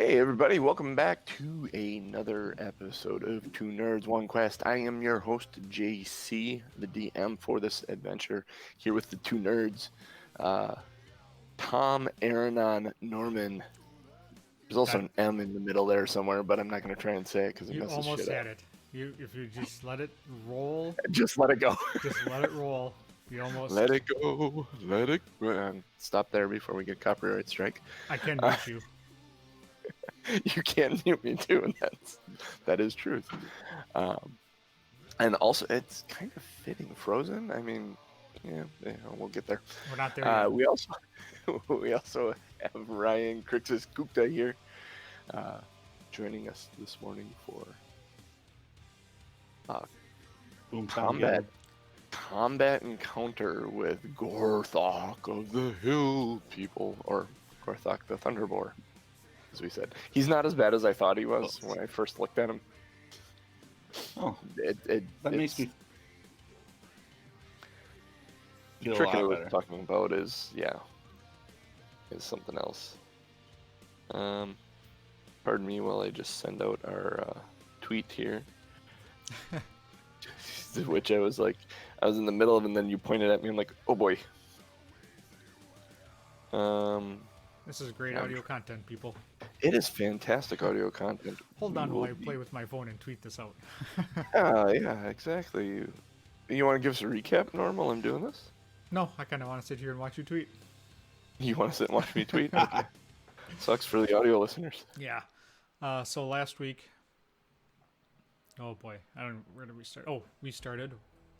Hey everybody, welcome back to another episode of Two Nerds, One Quest. I am your host, JC, the DM for this adventure, here with the two nerds, Tom, Aronan, Norman. There's also an M in the middle there somewhere, but I'm not going to try and say it because it You messes almost shit had up. it. If you just let it roll, Just let it go. just let it roll. You almost. Let it go. Let it go. Stop there before we get copyright strike. I can mute you. You can't mute me too, and that is truth. And also, it's kind of fitting. Frozen. I mean, yeah, we'll get there. We're not there yet. We also have Ryan Krixis Gupta here, joining us this morning for combat encounter with Gorthox of the Hill People, or Gorthox the Thunder Boar, as we said. He's not as bad as I thought he was when I first looked at him. Oh, that makes me feel trick a I lot was better. talking about is something else. Pardon me while I just send out our tweet here, which I was in the middle of, and then you pointed at me. I'm like, oh boy. This is great audio content, people. It is fantastic audio content. Hold on while I play with my phone and tweet this out. Yeah, exactly. You want to give us a recap, Norm, while I'm doing this? No, I kind of want to sit here and watch you tweet. You want to sit and watch me tweet? Okay. Sucks for the audio listeners. Yeah. So last week. Oh boy, where did we start? Oh, we started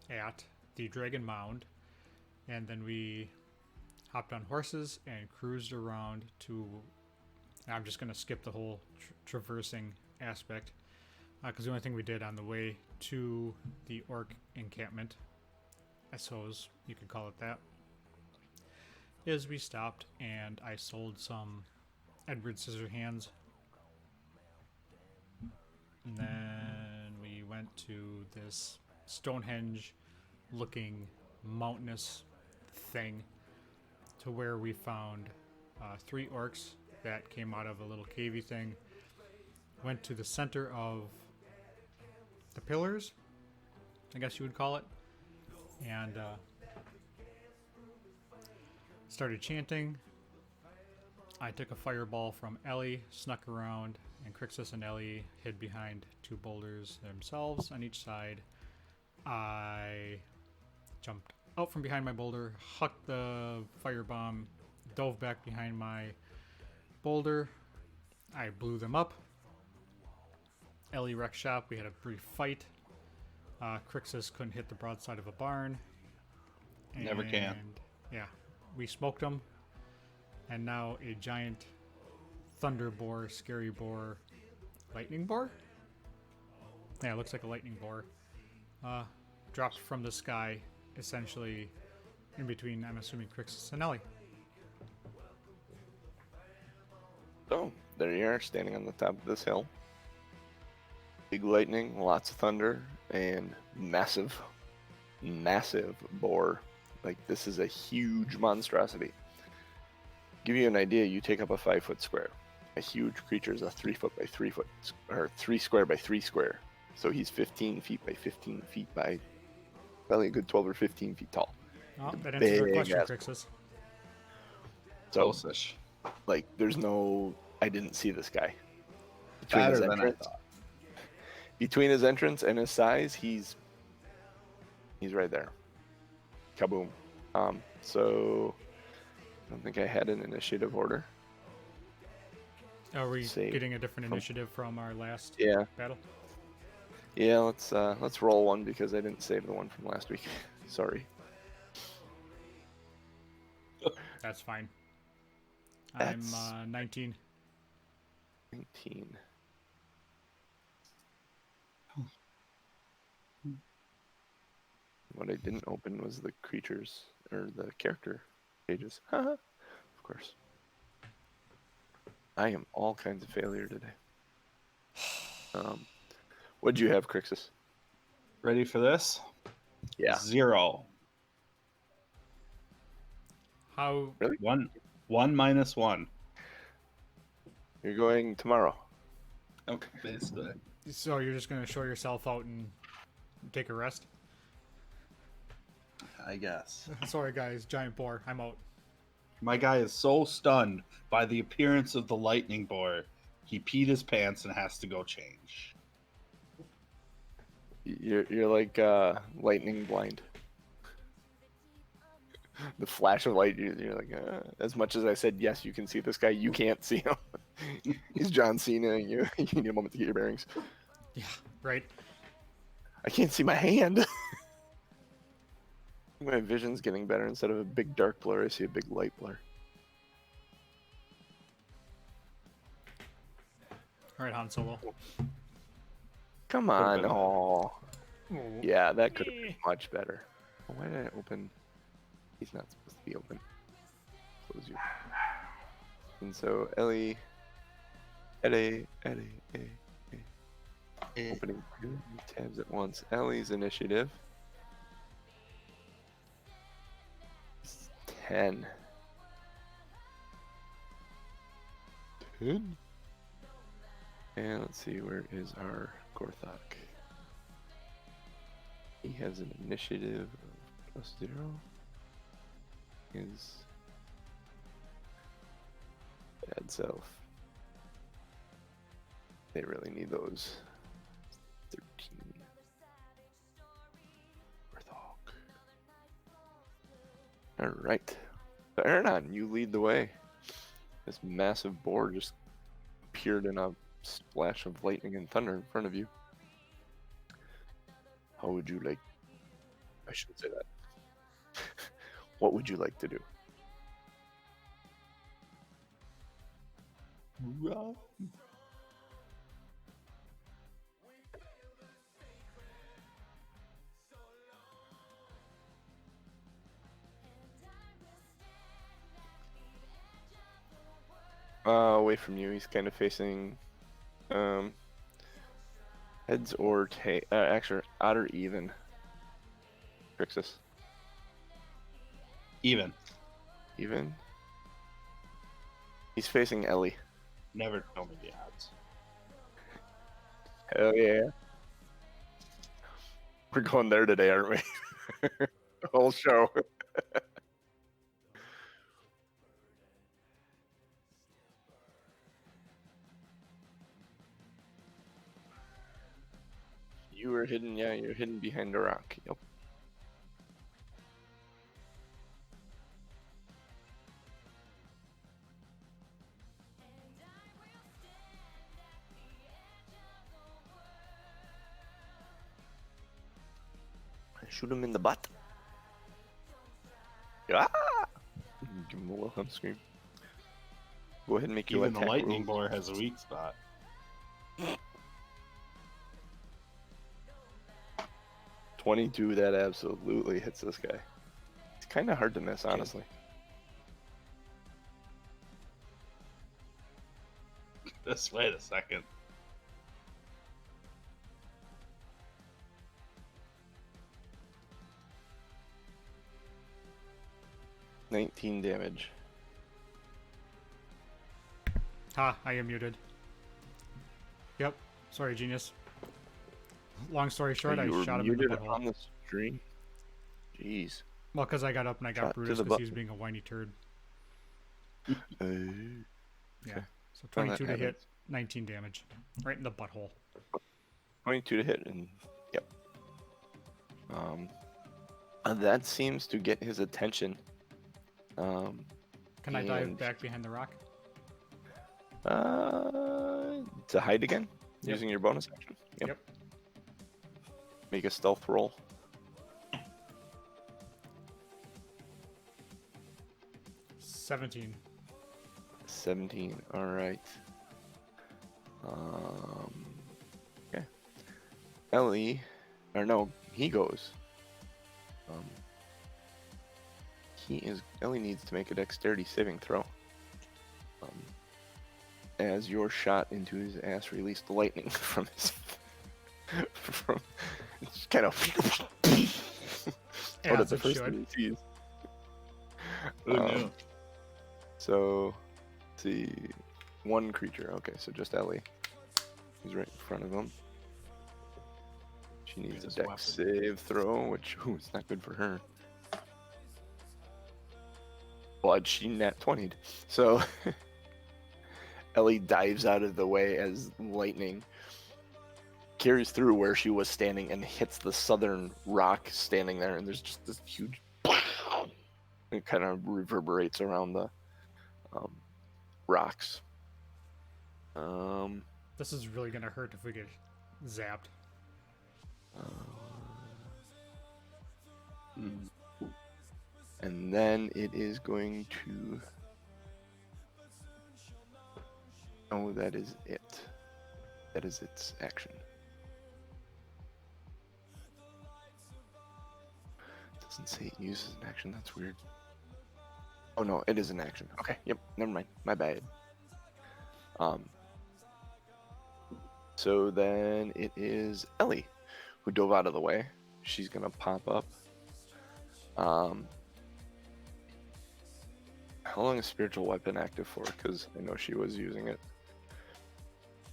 at the Dragon Mound, and then we hopped on horses and cruised around to. I'm just going to skip the whole traversing aspect, because the only thing we did on the way to the orc encampment, I suppose you could call it that, is we stopped and I sold some Edward Scissorhands. And then we went to this Stonehenge looking mountainous thing to where we found 3 orcs that came out of a little cavey thing. Went to the center of the pillars, I guess you would call it, and started chanting. I took a fireball from Ellie, snuck around, and Krixis and Ellie hid behind 2 boulders themselves on each side. I jumped out from behind my boulder, hucked the firebomb, dove back behind my boulder. I blew them up. Ellie wrecked shop. We had a brief fight. Krixis couldn't hit the broadside of a barn. Never can. Yeah, we smoked them. And now a giant thunder boar, scary boar, lightning boar? Yeah, it looks like a lightning boar. Dropped from the sky, essentially in between, I'm assuming, Krixis and Ellie. So, there you are, standing on the top of this hill. Big lightning, lots of thunder, and massive boar. Like, this is a huge monstrosity. Give you an idea, you take up a 5-foot square. A huge creature is a 3-foot by 3-foot, or 3 square by 3 square. So he's 15 feet by 15 feet by probably a good 12 or 15 feet tall. Oh, that answers our question, ass. Krixis. So, Close-ish. like, there's no, I didn't see this guy. Better than I thought. Between his entrance and his size, he's right there. Kaboom. So I don't think I had an initiative order. Are we Save getting a different initiative from our last battle? Yeah, let's roll one because I didn't save the one from last week. Sorry. That's fine. That's I'm 19. 19. What I didn't open was the creatures, or the character pages. Of course. I am all kinds of failure today. What'd you have, Krixis? Ready for this? Yeah. 0. How? Really? 1 minus 1. You're going tomorrow. Okay, basically. So you're just gonna show yourself out and take a rest? I guess. Sorry guys, giant boar. I'm out. My guy is so stunned by the appearance of the lightning boar, he peed his pants and has to go change. You're like lightning blind. The flash of light, you're like, as much as I said, yes, you can see this guy, you can't see him. He's John Cena, and you need a moment to get your bearings. Yeah, right. I can't see my hand. My vision's getting better. Instead of a big dark blur, I see a big light blur. All right, Han Solo. Come on, been oh. Oh. Yeah, that could have been much better. Why did I open? He's not supposed to be open. Close you. And so Ellie, opening two tabs at once. Ellie's initiative is 10. 10? And let's see, where is our Gorthox? He has an initiative of +0. His bad self. They really need those. 13. Gorthox. Alright. So Aronan, you lead the way. This massive boar just appeared in a splash of lightning and thunder in front of you. How would you like... I shouldn't say that. What would you like to do? Run. Away from you. He's kind of facing heads or actually odd or even. Krixis. Even. Even? He's facing Ellie. Never tell me the odds. Hell yeah. We're going there today, aren't we? The whole show. You were hidden, yeah, you're hidden behind a rock. Yep. Shoot him in the butt. Ah! Give him a Wilhelm scream. Go ahead and make your Even the attack lightning rolls. boar has a weak spot. 22, that absolutely hits this guy. It's kind of hard to miss, honestly. Just wait a second. $19 damage. Ha, I am muted. Yep. Sorry, genius. Long story short, I You were shot him in the muted butthole. on the stream. Jeez. Well, because I got up and I Shot got to Brutus the because he was butt. being a whiny turd. Uh, Yeah. So Well, that 22 to hit, happens. 19 damage. Right in the butthole. 22 to hit, and yep. That seems to get his attention. Can I dive back behind the rock? To hide again? Yep. Using your bonus action? Yep. Make a stealth roll. 17. 17. Alright. Okay. Ellie, or no, he goes. Ellie needs to make a dexterity saving throw. As your shot into his ass released the lightning from his it's kind of out of As the it first should. thing he sees. Who knew? So, let's see, One creature. Okay, so just Ellie. He's right in front of him. She needs a His dex weapon. save throw, which it's not good for her. But she nat 20'd. So Ellie dives out of the way as lightning carries through where she was standing and hits the southern rock standing there, and there's just this huge it kind of reverberates around the rocks. This is really gonna hurt if we get zapped. And then it is going to... Oh, that is it. That is its action. Doesn't say it uses an action. That's weird. Oh no, it is an action. Okay, yep, never mind. My bad. So then it is Ellie, who dove out of the way. She's gonna pop up. How long is spiritual weapon active for? Because I know she was using it.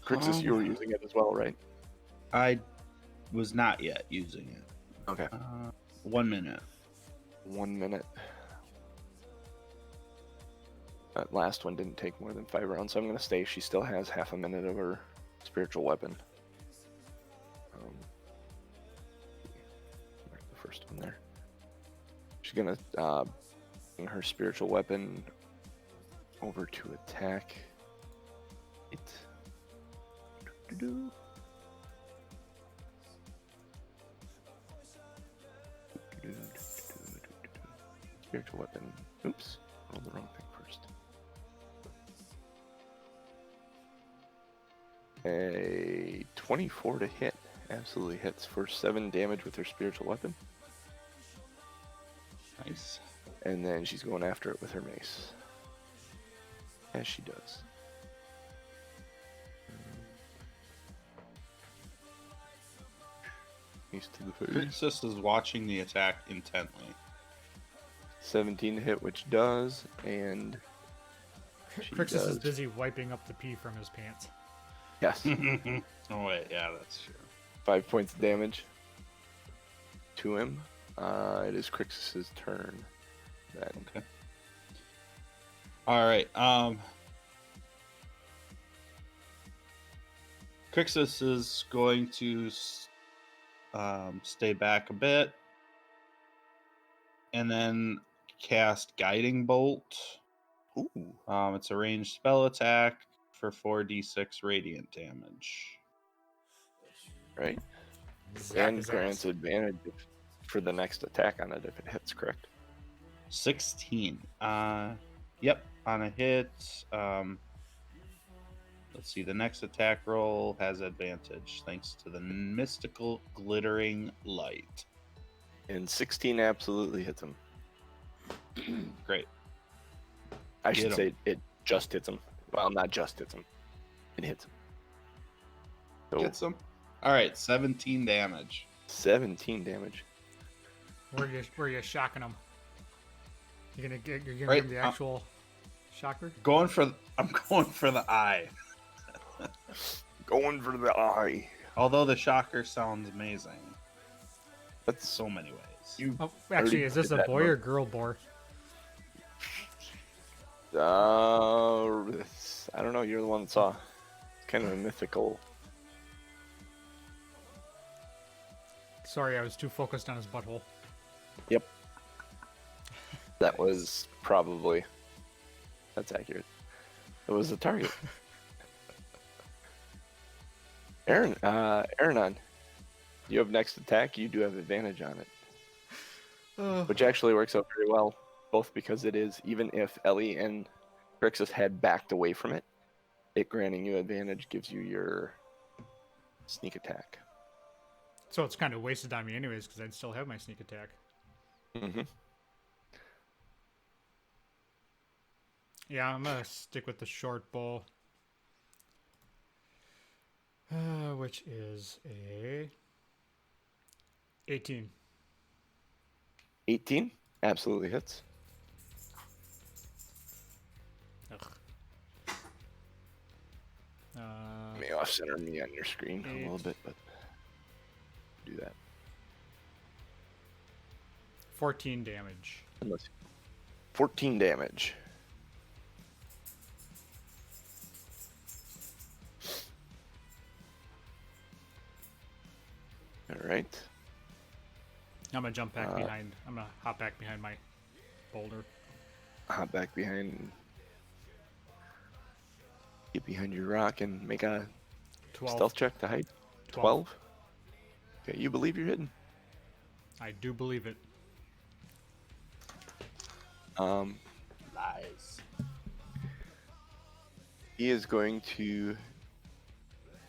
Krixis, you were using it as well, right? I was not yet using it. Okay. 1 minute. 1 minute. That last one didn't take more than 5 rounds, so I'm going to stay. She still has half a minute of her spiritual weapon. Mark the first one there. She's going to bring her spiritual weapon over to attack it. Spiritual weapon. Oops. Rolled the wrong thing first. A 24 to hit. Absolutely hits for 7 damage with her spiritual weapon. Nice. And then she's going after it with her mace. As she does. Mace to the face. Krixis is watching the attack intently. 17 to hit, which does, and she Krixis does. is busy wiping up the pee from his pants. Yes. Oh wait, yeah, that's true. 5 points of damage to him. It is Krixis' turn. Then. Okay. All right. Krixis is going to stay back a bit, and then cast Guiding Bolt. Ooh. It's a ranged spell attack for 4d6 radiant damage. Right. Zap And his grants ass. advantage for the next attack on it if it hits, correct? 16. Yep, on a hit. Let's see, the next attack roll has advantage thanks to the mystical glittering light. And 16 absolutely hits him. Great. I Get should him. say it just hits him. Well, not just hits him. It hits him. So Get some. All right, 17 damage. 17 damage. Where you shocking him? You're gonna Right, give him the actual shocker? I'm going for the eye. Going for the eye. Although the shocker sounds amazing in That's so many ways. you. Oh, actually, is this did a that boy or girl boar? I don't know. You're the one that saw. It's kind of a mythical. Sorry, I was too focused on his butthole. Yep. That was probably. That's accurate. It was the target. Aronan, you have next attack. You do have advantage on it, which actually works out very well. Both because it is, even if Ellie and Krixis had backed away from it, it granting you advantage gives you your sneak attack. So it's kind of wasted on me anyways, because I'd still have my sneak attack. Mm-hmm. Yeah, I'm gonna stick with the short bow. Which is a 18. 18 absolutely hits. Ugh. off center me on your screen a little bit, but do that. 14 damage. 14 damage. All right. I'm gonna jump back behind. I'm gonna hop back behind my boulder. Hop back behind. Get behind your rock and make a 12. stealth check to hide. 12? Okay, you believe you're hidden. I do believe it. Lies. He is going to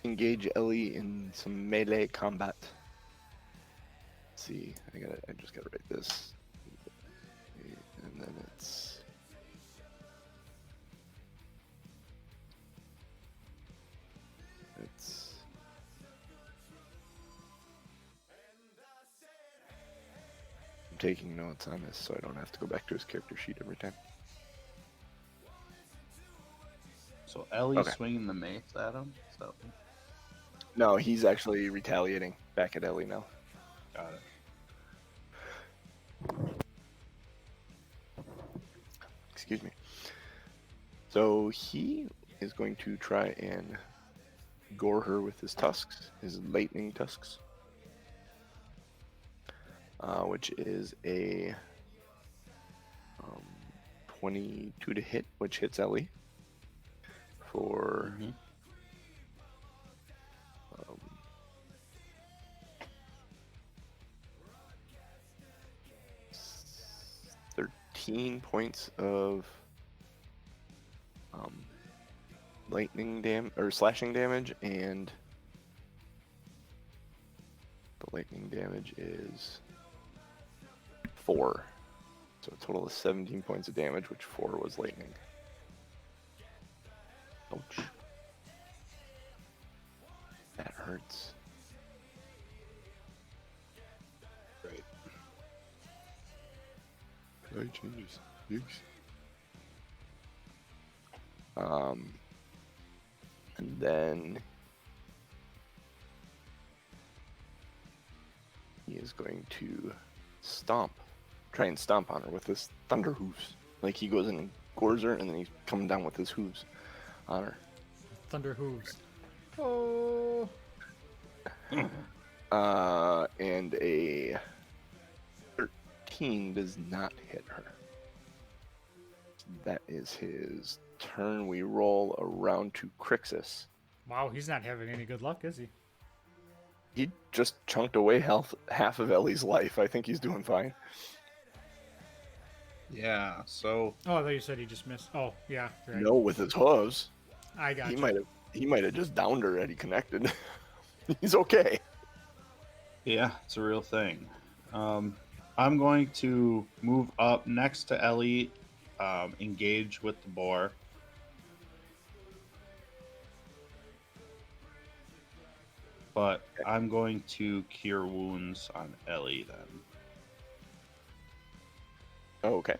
engage Ellie in some melee combat. Let's see, I just gotta write this. And then it's I'm taking notes on this so I don't have to go back to his character sheet every time. So Ellie's Okay. swinging the mace at him. So No, he's actually retaliating back at Ellie now. got it. Excuse me. So he is going to try and gore her with his tusks, his lightning tusks, which is a 22 to hit, which hits Ellie for 13 points of lightning or slashing damage, and the lightning damage is 4. So a total of 17 points of damage, which 4 was lightning. Ouch. That hurts. Right. Play changes. Thanks. And then he is going to try and stomp on her with his thunder hooves. Like he goes in and gores her, and then he's coming down with his hooves on her. Thunder hooves. Oh. And a 13 does not hit her. That is his turn. We roll around to Krixis. Wow, he's not having any good luck, is he? He just chunked away half of Ellie's life. I think he's doing fine. Yeah. So Oh, I thought you said he just missed. Oh, yeah. Right. No, with his hooves. I got He you. might have just downed her had he connected. He's okay. yeah, it's a real thing. I'm going to move up next to Ellie, engage with the boar. But I'm going to cure wounds on Ellie then. Oh, okay.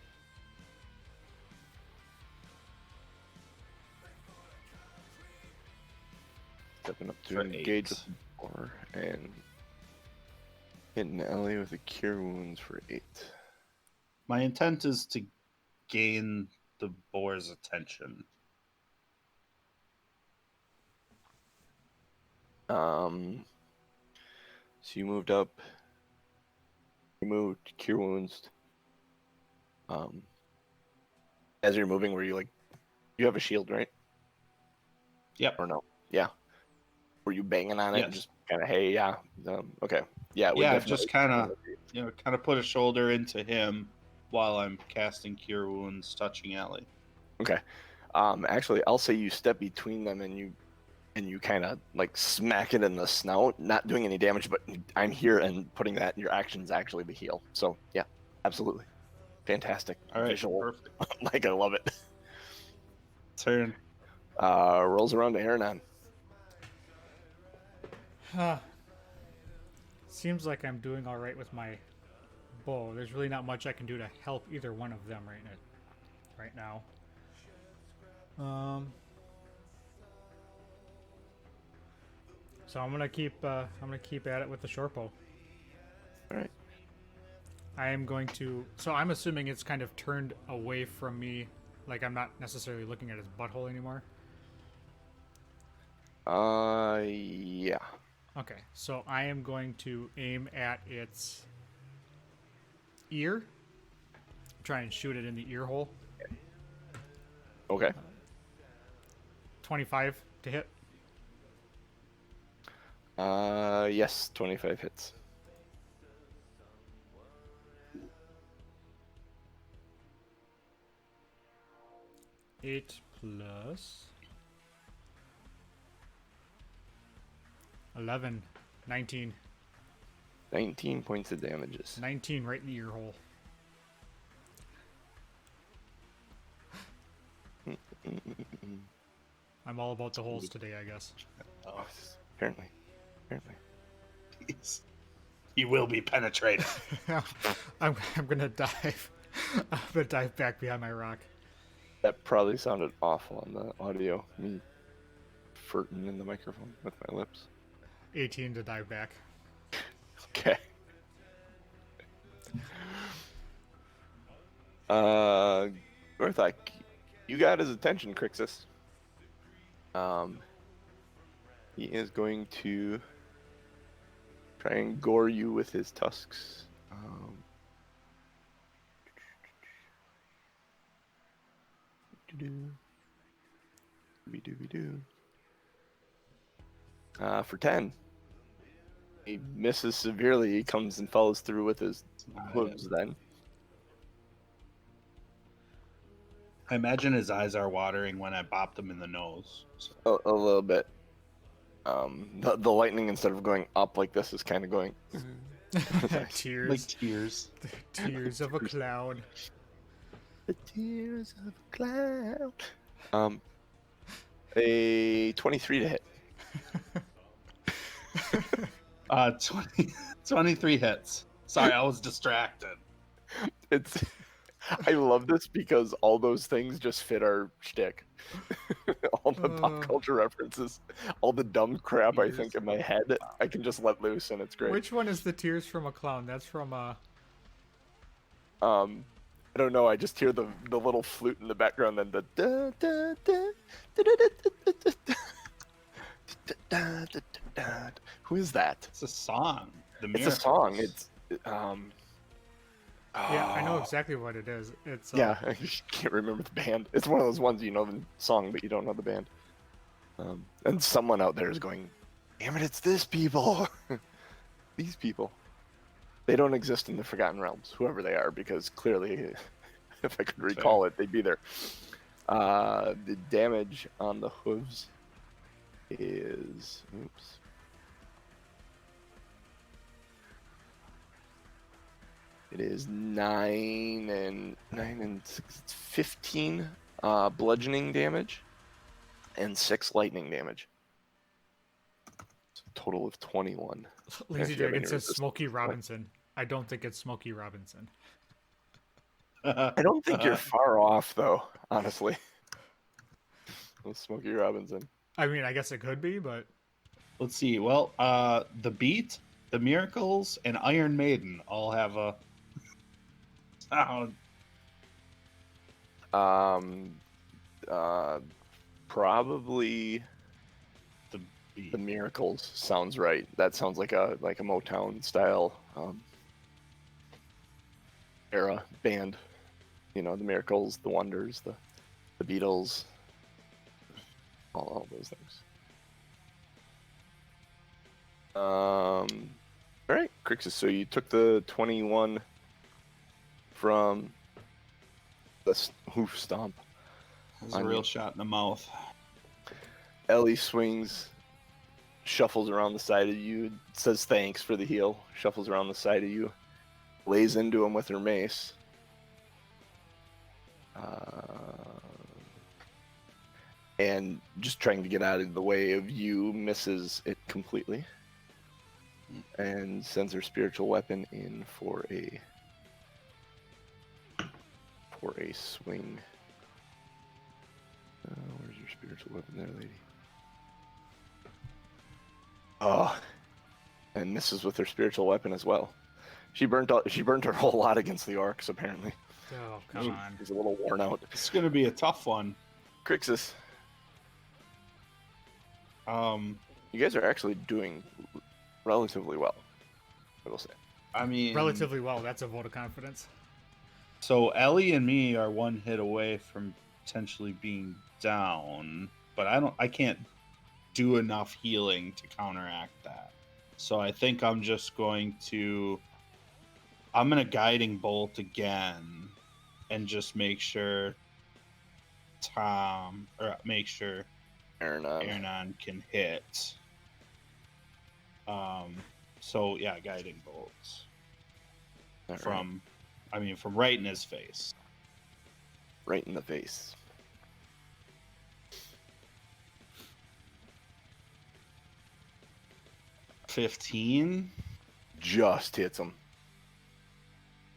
Stepping up to For engage 8. with the boar and hitting Ellie with a cure wounds for 8. My intent is to gain the boar's attention. So you moved up. You moved cure wounds. As you're moving, were you like, you have a shield, right? Yep. Or no? Yeah. Were you banging on it? Yes. And just kind of, hey, yeah. Okay. Yeah. it would Yeah, definitely- just kind of put a shoulder into him while I'm casting cure wounds, touching Ellie. Okay. Actually, I'll say you step between them and you kind of like smack it in the snout, not doing any damage, but I'm here and putting that your actions actually to heal. So yeah, absolutely, fantastic. All right, Visual. perfect. Like I love it. Turn. Rolls around to Aronan. Seems like I'm doing all right with my bow. There's really not much I can do to help either one of them right now. So I'm gonna keep at it with the short bow. All right. I am going to. So I'm assuming it's kind of turned away from me, like I'm not necessarily looking at his butthole anymore. Yeah. Okay, so I am going to aim at its ear. Try and shoot it in the ear hole. Okay. 25 to hit. Yes, 25 hits. Eight plus 11, 19. 19 points of damages. 19 right in the ear hole. I'm all about the holes today, I guess. Oh, apparently. He will be penetrated. I'm gonna dive. I'm gonna dive back behind my rock. That probably sounded awful on the audio. Me farting in the microphone with my lips. 18 to dive back. Okay. Gorthox, you got his attention, Krixis. He is going to try and gore you with his tusks. For 10. He misses severely. He comes and follows through with his hooves then. I imagine his eyes are watering when I bopped him in the nose. So. A little bit. The lightning, instead of going up like this, is kind of going... Tears. Like tears. The tears of a clown. The tears of a cloud. A 23 to hit. 23 hits. Sorry, I was distracted. I love this because all those things just fit our shtick. All the pop culture references, all the dumb crap I think in my head, I can just let loose and it's great. Which one is the tears from a clown? That's from I don't know. I just hear the little flute in the background, then the da da da da da da da da da da. Who is that? It's a song. It's a song. It's Yeah, I know exactly what it is. It's yeah, I just can't remember the band. It's one of those ones you know the song, but you don't know the band. And someone out there is going, "Damn it, it's this people, these people." They don't exist in the Forgotten Realms, whoever they are, because clearly, if I could recall it, they'd be there. The damage on the hooves is... Oops. It is 9 and 6, it's 15 bludgeoning damage and 6 lightning damage. It's a total of 21. Lazy Dragon says Smokey Robinson. I don't think it's Smokey Robinson. I don't think you're far off, though, honestly. With Smokey Robinson. I mean, I guess it could be, but... Let's see. Well, The Beat, The Miracles, and Iron Maiden all have a sound. Probably The Beat. The Miracles sounds right. That sounds like a Motown style era band. You know, the Miracles, the Wonders, the Beatles, all those things. All right, Krixis. So you took the 21 from the hoof stomp. It was a real shot in the mouth. Ellie swings, shuffles around the side of you, says thanks for the heal, shuffles around the side of you, lays into him with her mace. And just trying to get out of the way of you, misses it completely. And sends her spiritual weapon in for a swing. Where's your spiritual weapon there, lady? Oh, and misses with her spiritual weapon as well. She burnt her whole lot against the orcs, apparently. Oh, come on. She's a little worn out. It's going to be a tough one. Krixis, you guys are actually doing relatively well, I will say. I mean, Relatively well. That's a vote of confidence. so Ellie and me are one hit away from potentially being down, but I can't do enough healing to counteract that. So I think I'm gonna guiding bolt again and just make sure Aronan can hit. So yeah, guiding bolts All right. from right in his face. Right in the face. $15. Just hits him.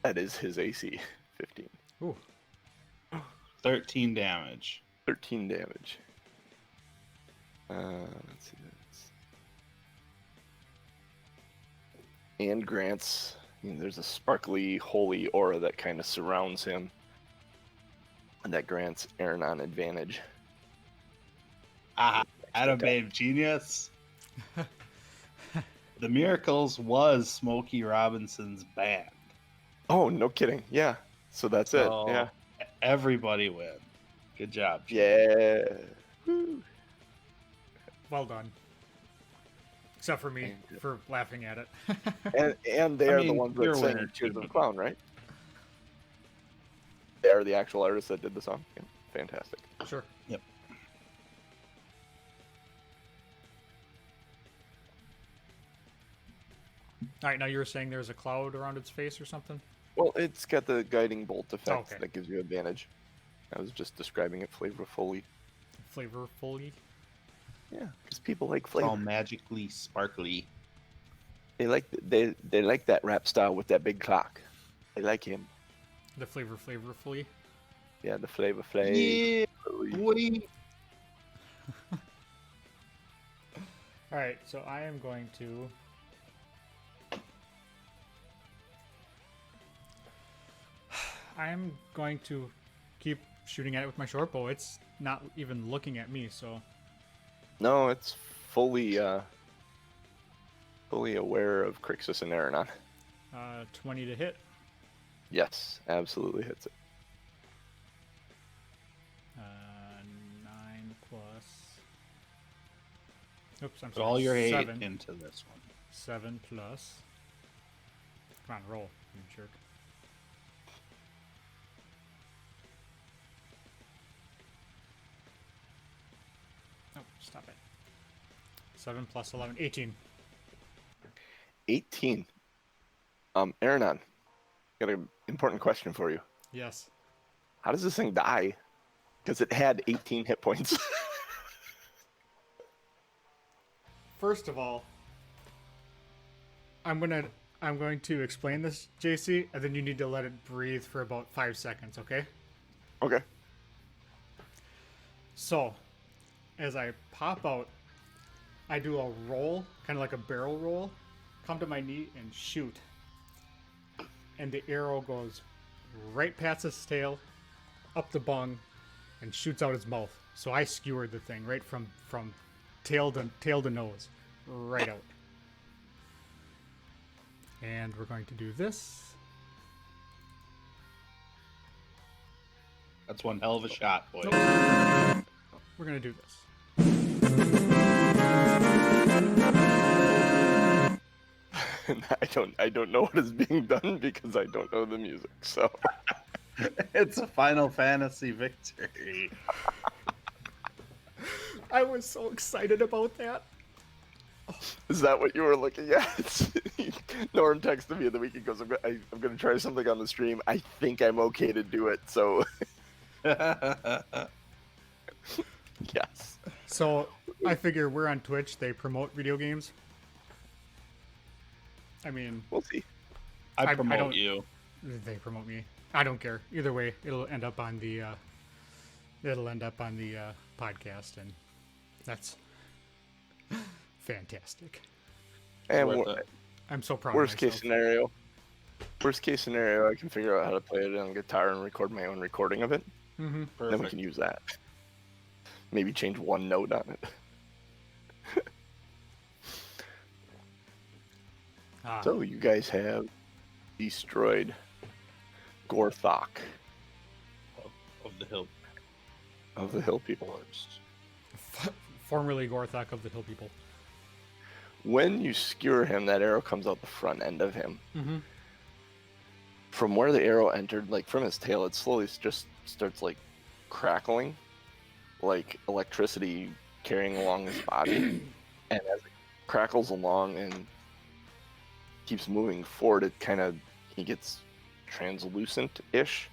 That is his AC. 15. Ooh. 13 damage. 13 damage. Let's see this. And grants. There's a sparkly, holy aura that kind of surrounds him. And that grants Aronan advantage. Ah, Adam Babe Genius. The Miracles was Smokey Robinson's band. Oh, no kidding. Yeah. So that's it. So Yeah. Everybody win. Good job. Yeah. Woo. Well done. Except for me, for laughing at it. And they are the ones you're that a sang winner, Tears too. of the Clown, right? They are the actual artists that did the song. Yeah. Fantastic. Sure. Yep. All right, now you were saying there's a cloud around its face or something? Well, it's got the guiding bolt effect Okay. that gives you advantage. I was just describing it flavorfully. Flavorfully? Yeah, because people like It's all flavor. magically sparkly. They like that rap style with that big clock. They like him. The flavorfully? Yeah, the flavor. Yeah, Woody. All right, so I am going to... keep shooting at it with my short bow. It's not even looking at me, so... No, it's fully aware of Krixis and Aronan. 20 to hit. Yes, absolutely hits it. 9 plus... Oops, I'm Put sorry. all your hate 7. into this one. 7 plus... Come on, roll, you jerk. Oh, stop it. 7 plus 11, 18. 18. Aronan, got an important question for you. Yes. How does this thing die? Because it had 18 hit points. First of all, I'm going to explain this, JC, and then you need to let it breathe for about 5 seconds, okay? Okay. So, as I pop out, I do a roll, kind of like a barrel roll, come to my knee and shoot. And the arrow goes right past his tail, up the bung, and shoots out his mouth. So I skewered the thing right from tail to nose, right out. And we're going to do this. That's one hell of a shot, boy. Nope. We're gonna do this. I don't know what is being done because I don't know the music. So It's a Final Fantasy victory. I was so excited about that. is that what you were looking at? Norm texted me the week. He goes, I'm going to try something on the stream. I think I'm okay to do it. So yes. So I figure we're on Twitch. They promote video games. I mean, We'll see. I I promote don't- you. they promote me. I don't care. Either way, it'll end up on the podcast, and that's fantastic. And Worth it. I'm so proud worst of case myself. scenario. Worst case scenario, I can figure out how to play it on guitar and record my own recording of it. Mm-hmm. Perfect. Then we can use that. Maybe change one note on it. Ah, So you guys have destroyed Gorthox Of the hill of the Hill People. forest. formerly Gorthox of the Hill People. When you skewer him, that arrow comes out the front end of him. Mm-hmm. From where the arrow entered, like from his tail, it slowly just starts like crackling, like electricity carrying along his body. And as it crackles along and keeps moving forward, he gets translucent-ish,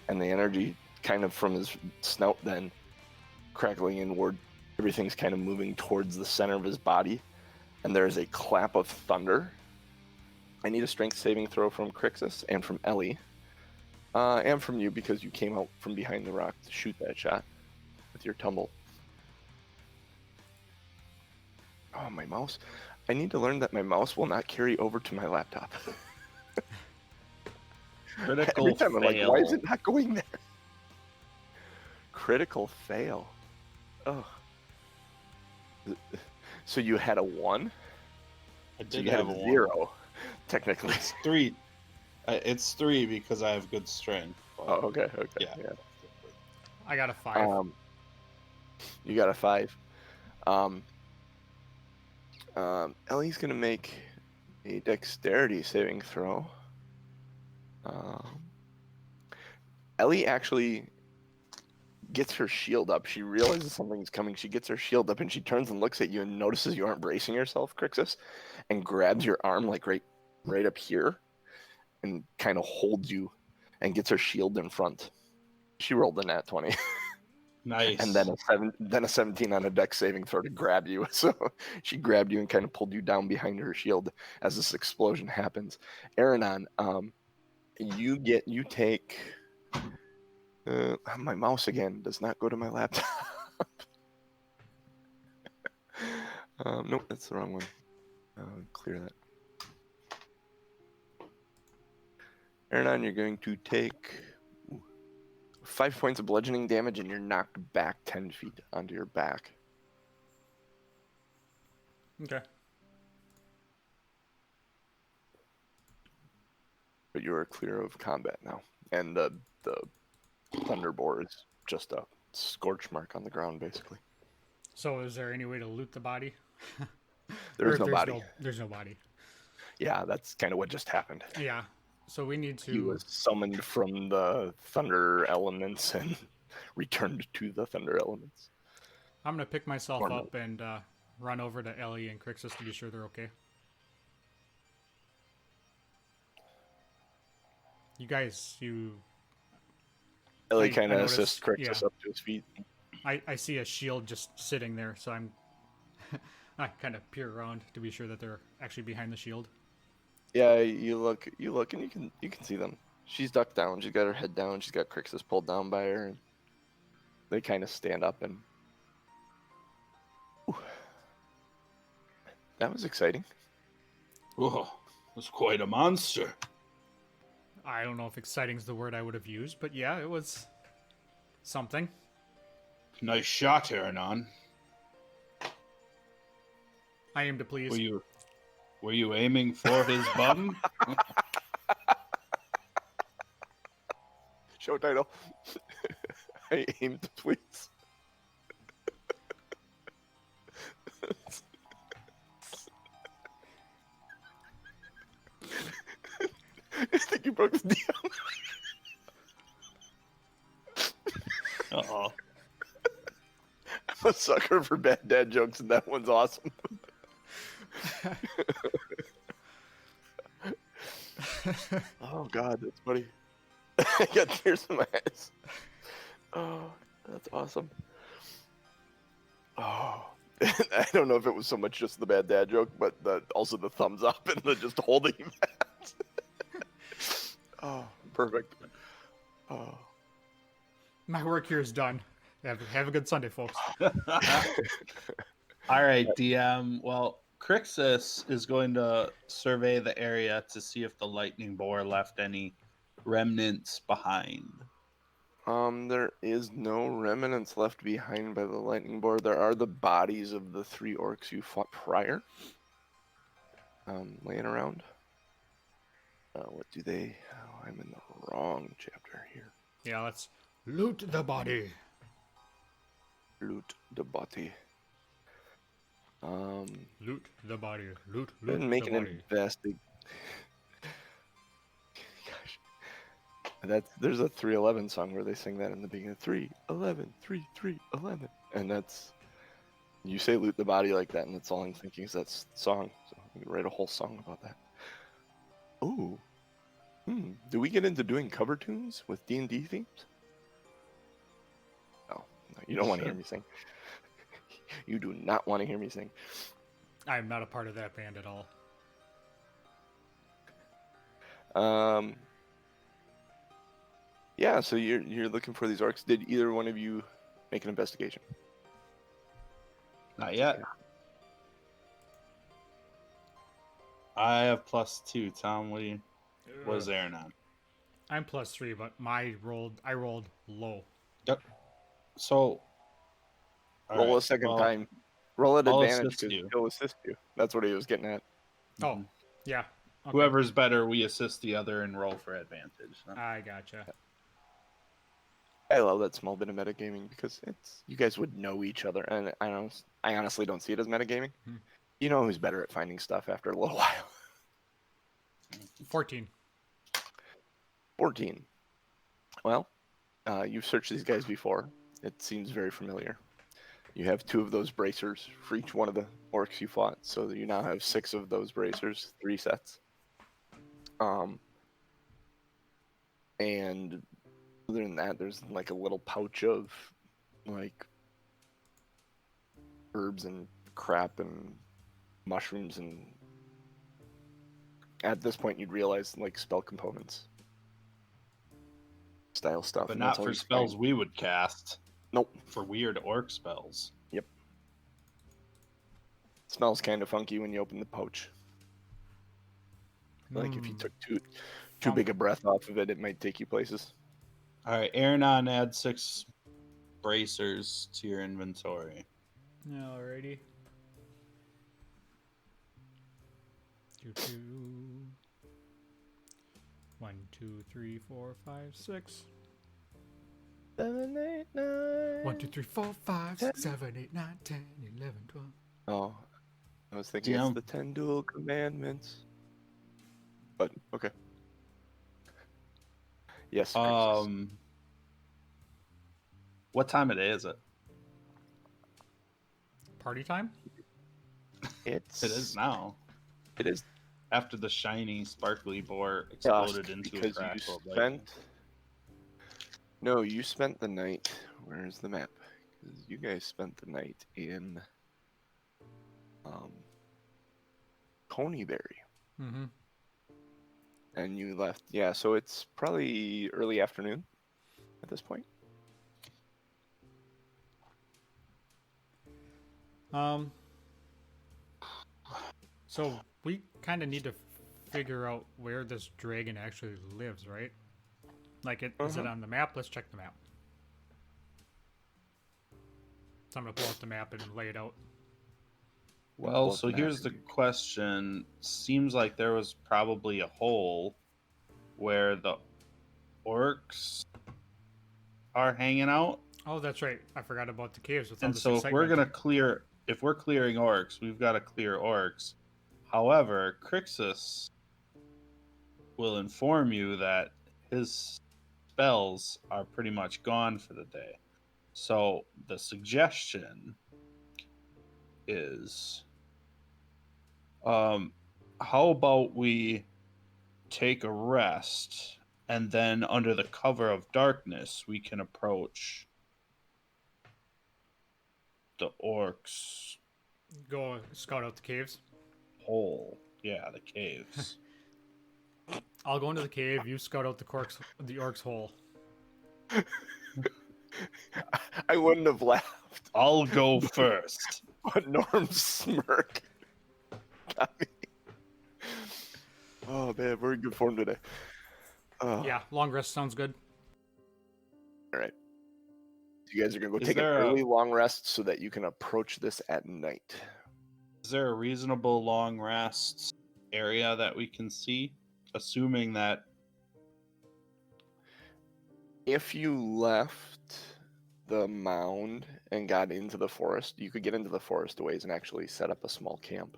and the energy kind of from his snout then crackling inward, everything's kind of moving towards the center of his body, and there's a clap of thunder. I need a strength saving throw from Krixis and from Ellie, and from you because you came out from behind the rock to shoot that shot with your tumble. Oh, my mouse. I need to learn that my mouse will not carry over to my laptop. Critical Every time I'm like, fail. why is it not going there? Critical fail. Oh. So you had a 1? I So did you had have a a 0, technically. It's 3. It's 3 because I have good strength. but- Oh, okay, okay. Yeah. I got a 5. You got a 5. Ellie's gonna make a dexterity saving throw. Ellie actually gets her shield up. She realizes something's coming. She gets her shield up and she turns and looks at you and notices you aren't bracing yourself, Krixis, and grabs your arm like right up here and kind of holds you and gets her shield in front. She rolled a nat 20. Nice. And then a 17 on a dex saving throw to grab you. So she grabbed you and kind of pulled you down behind her shield as this explosion happens. Aronan, you take my mouse again does not go to my laptop. Nope, that's the wrong one. Clear that. Aronan, you're going to take 5 points of bludgeoning damage, and you're knocked back 10 feet onto your back. Okay. But you are clear of combat now. And the thunder boar is just a scorch mark on the ground, basically. So is there any way to loot the body? There is Or no body. There's no body. Yeah, that's kind of what just happened. Yeah. So we need to. He was summoned from the thunder elements and returned to the thunder elements. I'm gonna pick myself Or no. up and run over to Ellie and Krixis to be sure they're okay. You guys, Ellie I kind of noticed- assists Krixis yeah. up to his feet. I see a shield just sitting there, so I kind of peer around to be sure that they're actually behind the shield. Yeah, you look, and you can see them. She's ducked down. She's got her head down. She's got Krixis pulled down by her, and they kind of stand up. And Ooh. That was exciting. Oh, that's quite a monster. I don't know if exciting's the word I would have used, but yeah, it was something. Nice shot, Aronan. I aim to please. Were you aiming for his bum? Show title. I aim to please. I think you broke the deal. Uh-oh. I'm a sucker for bad dad jokes, and that one's awesome. Oh God, that's funny. I got tears in my eyes. Oh, that's awesome. Oh, I don't know if it was so much just the bad dad joke, but also the thumbs up and the just holding that. Oh, perfect. Oh. My work here is done. Have a good Sunday, folks. All right, DM. Well, Krixis is going to survey the area to see if the lightning boar left any remnants behind. There is no remnants left behind by the lightning board. There are the bodies of the 3 orcs you fought prior, laying around. What do they? Oh, I'm in the wrong chapter here. Yeah, let's loot the body. Loot the body. Loot the body. Loot Didn't make the an body. investing. Gosh, there's a 311 song where they sing that in the beginning. 311, 311, and that's you say loot the body like that, and that's all I'm thinking is that song. So I can write a whole song about that. Ooh, do we get into doing cover tunes with D&D themes? No, you don't want to hear me sing. You do not want to hear me sing. I'm not a part of that band at all. Yeah, so you're looking for these orcs. Did either one of you make an investigation? Not yet. I have +2. Tom, what is Aronan? I'm +3, but I rolled low. Yep. So Roll a second time. Roll at I'll advantage assist because you. he'll assist you. That's what he was getting at. Oh, yeah. Okay. Whoever's better, we assist the other and roll for advantage. I gotcha. I love that small bit of metagaming because you guys would know each other, and I honestly don't see it as metagaming. You know who's better at finding stuff after a little while. 14. 14. Well, you've searched these guys before. It seems very familiar. You have 2 of those bracers for each one of the orcs you fought, so you now have 6 of those bracers, 3 sets. And other than that, there's like a little pouch of like herbs and crap and mushrooms, and at this point you'd realize like spell components style stuff. But and not that's all for you spells find. we would cast. Nope. For weird orc spells. Yep. Smells kind of funky when you open the pouch. Like if you took too big a breath off of it, it might take you places. All right, Aronan, add 6 bracers to your inventory. Alrighty. 1, 2, 3, 4, 5, 6. 7, 8, 9. 1, 2, 3, 4, 5, 6, 7, 8, 9, 10, 11, 12. Oh, I was thinking it's the 10 dual commandments. But okay. Yes. Krixis. What time of day is it? Party time? It is now. It is After the shiny, sparkly boar exploded dusk into a because crack. you spent. No, you spent the night. Where's the map? Because you guys spent the night in Coneyberry. Mm-hmm. And you left. Yeah, so it's probably early afternoon at this point. So we kind of need to figure out where this dragon actually lives, right? Like, is it on the map? Let's check the map. So I'm gonna pull out the map and lay it out. Well, so here's the question. Seems like there was probably a hole where the orcs are hanging out. Oh, that's right. I forgot about the caves. With all And this so if we're excitement. if we're clearing orcs, we've got to clear orcs. However, Krixis will inform you that his spells are pretty much gone for the day. So the suggestion is, how about we take a rest, and then under the cover of darkness, we can approach the orcs' Go scout out the caves. hole. Yeah, the caves. I'll go into the cave. You scout out the orc's hole. I wouldn't have laughed. I'll go first. But Norm's smirk. Tommy. Oh man, we're in good form today. Oh, Yeah, long rest sounds good. all right. You guys are gonna go Is take an there early long rest so that you can approach this at night. Is there a reasonable long rest area that we can see? Assuming that If you left the mound and got into the forest, you could get into the forest a ways and actually set up a small camp.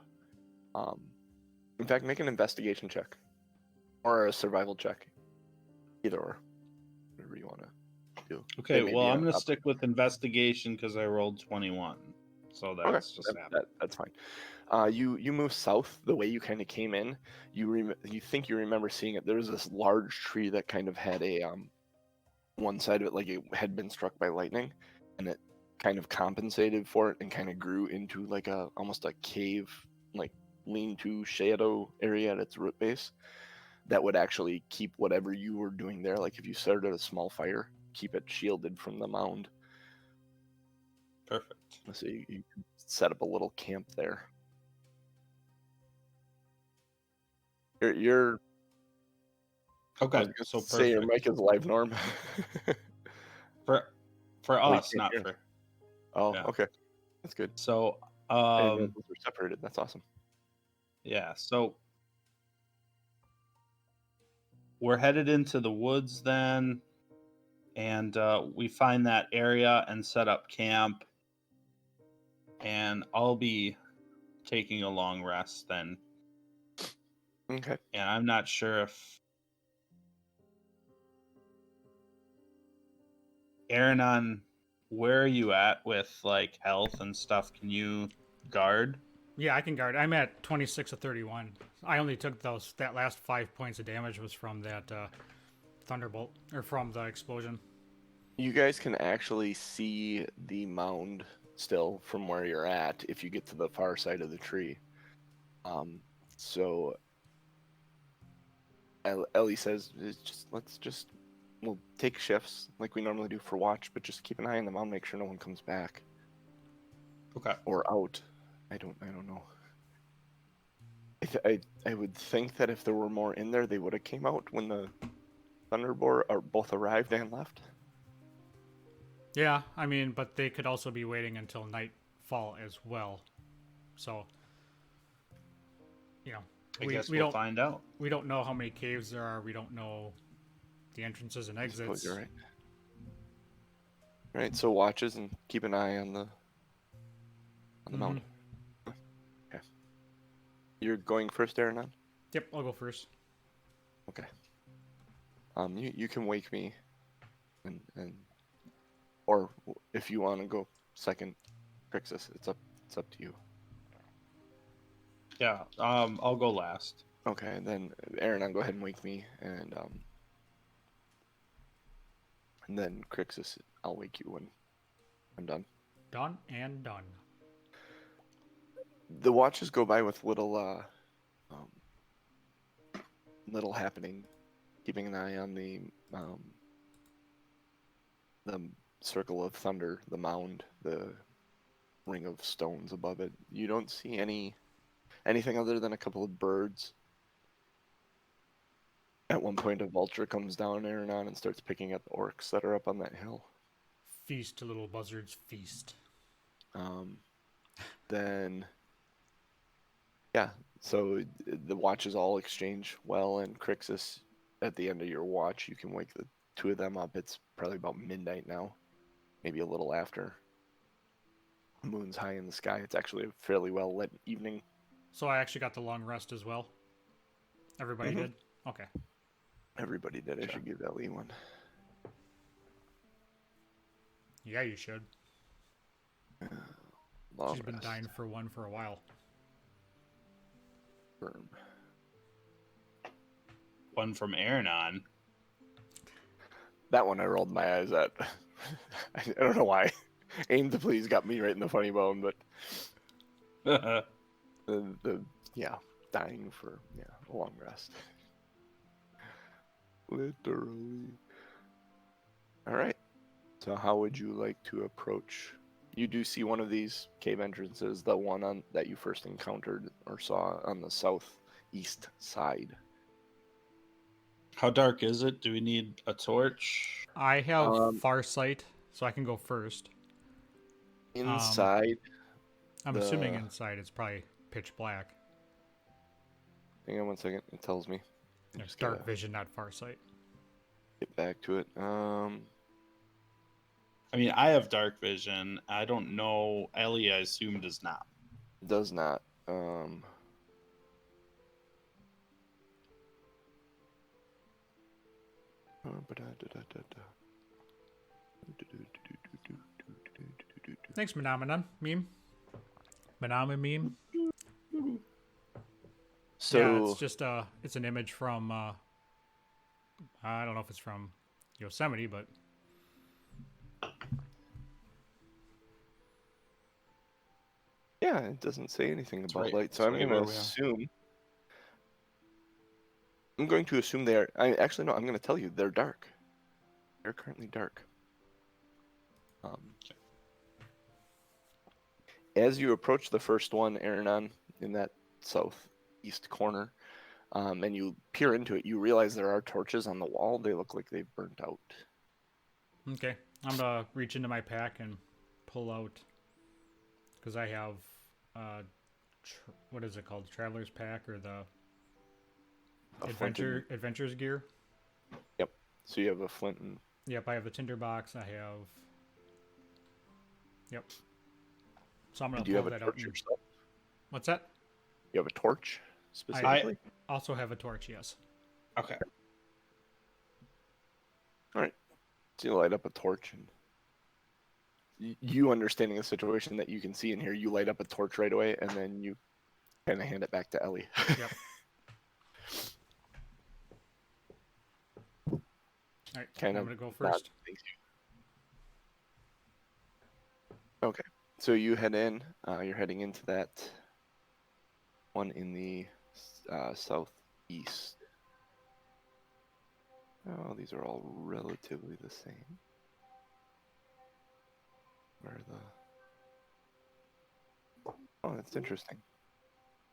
In fact, make an investigation check or a survival check, either or, whatever you want to do. Okay, It may well, be I'm going to up- stick with investigation because I rolled 21. So Okay, that's just happened. that's fine. You move south the way you kind of came in. You think you remember seeing it. There was this large tree that kind of had a one side of it like it had been struck by lightning, and it kind of compensated for it and kind of grew into like a almost a cave, like lean-to shadow area at its root base that would actually keep whatever you were doing there. Like if you started a small fire, keep it shielded from the mound. Perfect. So you can set up a little camp there. You're I Okay, was gonna so say your perfect. mic is live, Norm. For Oh, you us, can't not hear. for. Oh, Yeah. okay, that's good. So, I didn't realize those were separated. That's awesome. yeah, so we're headed into the woods then, and we find that area and set up camp. And I'll be taking a long rest then. Okay. And I'm not sure if Aronan, where are you at with like health and stuff? Can you guard? Yeah, I can guard. I'm at 26 of 31. I only took that last 5 points of damage was from that thunderbolt or from the explosion. You guys can actually see the mound still from where you're at if you get to the far side of the tree. So Ellie says, we'll take shifts like we normally do for watch, but just keep an eye on the mound, make sure no one comes back Okay. or out. I don't know. I would think that if there were more in there, they would have came out when the Thunderboar are both arrived and left. Yeah, I mean, but they could also be waiting until nightfall as well. So, you know, I guess we we'll don't find out. we don't know how many caves there are. We don't know the entrances and I suppose exits. you're right. Right, so watches and keep an eye on the mound. Okay. You're going first, Aronan? Yep, I'll go first. Okay. You can wake me, and or if you want to go second, Krixis, it's up to you. Yeah. I'll go last. Okay, then Aronan, go ahead and wake me, and then Krixis, I'll wake you when I'm done. Done and done. The watches go by with little happening, keeping an eye on the circle of thunder, the mound, the ring of stones above it. You don't see anything other than a couple of birds. At one point, a vulture comes down Aronan and starts picking at the orcs that are up on that hill. Feast, little buzzards, feast. Then, yeah, so the watches all exchange well, and Krixis, at the end of your watch, you can wake the two of them up. It's probably about midnight now, maybe a little after. The moon's high in the sky. It's actually a fairly well lit evening. So I actually got the long rest as well. Everybody did? Okay. Everybody did. I should give Ellie one. Yeah, you should. Long She's been rest. dying for one for a while. Firm. One from Aronan. That one I rolled my eyes at. I don't know why. Aim to please got me right in the funny bone, but the dying for a long rest. Literally. All right. So how would you like to approach You do see one of these cave entrances, the one on that you first encountered or saw on the southeast side. How dark is it? Do we need a torch? I have Um, far sight, so I can go first. Inside I'm assuming the. inside it's probably pitch black. Hang on one second. It tells me. I There's just dark gotta vision, not far sight. get back to it. I mean, I have dark vision. I don't know. Ellie, I assume, does not. Does not. Thanks, Menomenon meme. Meme. So Yeah, it's just it's an image from I don't know if it's from Yosemite, but yeah, it doesn't say anything about right- light. So it's I'm right going where to we are. assume. I'm going to assume they are. I actually no. I'm going to tell you they're dark. They're currently dark. As you approach the first one, Aronan, in that southeast corner, and you peer into it, you realize there are torches on the wall. They look like they've burnt out. okay. I'm gonna reach into my pack and pull out because I have what is it called, Traveler's Pack or the Adventurer's gear. Yep. So you have a flint and. Yep, I have the tinderbox. I have. Yep. So I'm gonna Do you pull have a that out. torch And... yourself? What's that? You have a torch specifically. I also have a torch. Yes. Okay. All right. So you light up a torch, and you understanding the situation that you can see in here, you light up a torch right away, and then you kind of hand it back to Ellie. Yep. All right. Kind I'm of gonna go nod, first. thank you. Okay. So you head in. You're heading into that one in the southeast. Oh, these are all relatively the same. Where are the... Oh, that's interesting.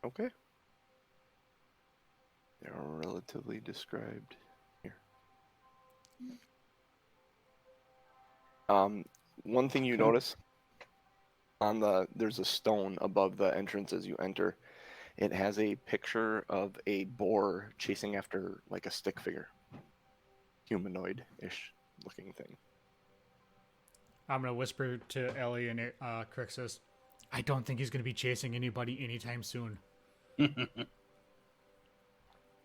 Okay. They are relatively described here. One thing you notice there's a stone above the entrance as you enter. It has a picture of a boar chasing after like a stick figure, humanoid-ish looking thing. I'm gonna whisper to Ellie and Krixis. I don't think he's gonna be chasing anybody anytime soon.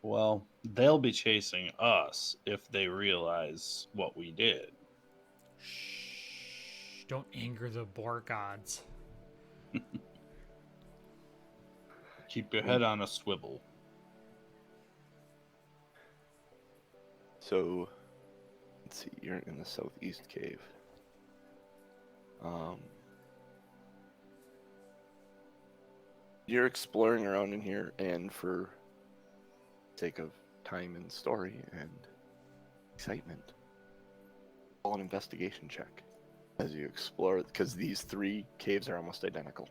Well, they'll be chasing us if they realize what we did. Shh! Don't anger the boar gods. Keep your head on a swivel. So, let's see. You're in the southeast cave. You're exploring around in here, and for sake of time and story and excitement, roll an investigation check as you explore, because these three caves are almost identical.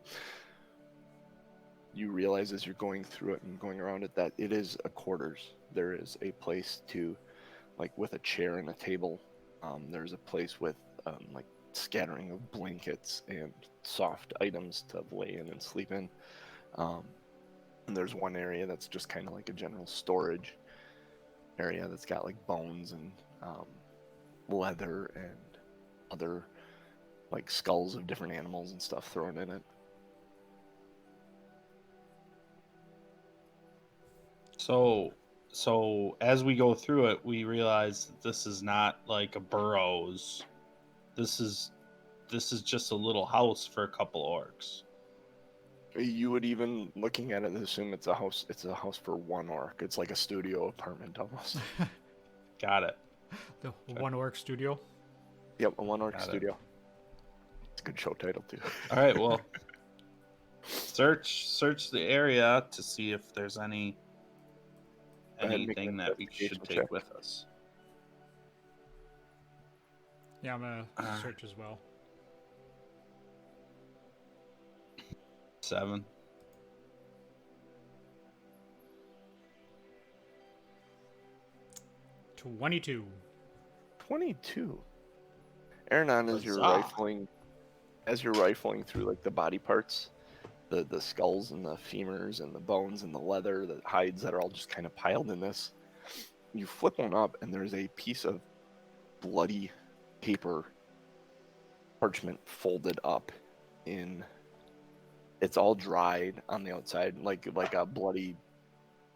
You realize as you're going through it and going around it that it is a quarters. There is a place to, like, with a chair and a table. There's a place with like scattering of blankets and soft items to lay in and sleep in. And there's one area that's just kind of like a general storage area that's got like bones and leather and other like skulls of different animals and stuff thrown in it. So as we go through it, we realize that this is not like a burrows. This is just a little house for a couple orcs. You would even, looking at it, assume it's a house. It's a house for one orc. It's like a studio apartment almost. Got it. The One Orc Studio. Yep, a one orc Got it. studio. It's a good show title too. All right, well, search the area to see if there's Go ahead and make an anything that we should investigation take check. with us. Yeah, I'm gonna search as well. 7. 22. 22. Aronan, Huzzah. as you're rifling through like the body parts, the skulls and the femurs and the bones and the leather, the hides that are all just kind of piled in this, you flip one up and there's a piece of bloody paper parchment folded up in. It's all dried on the outside, like a bloody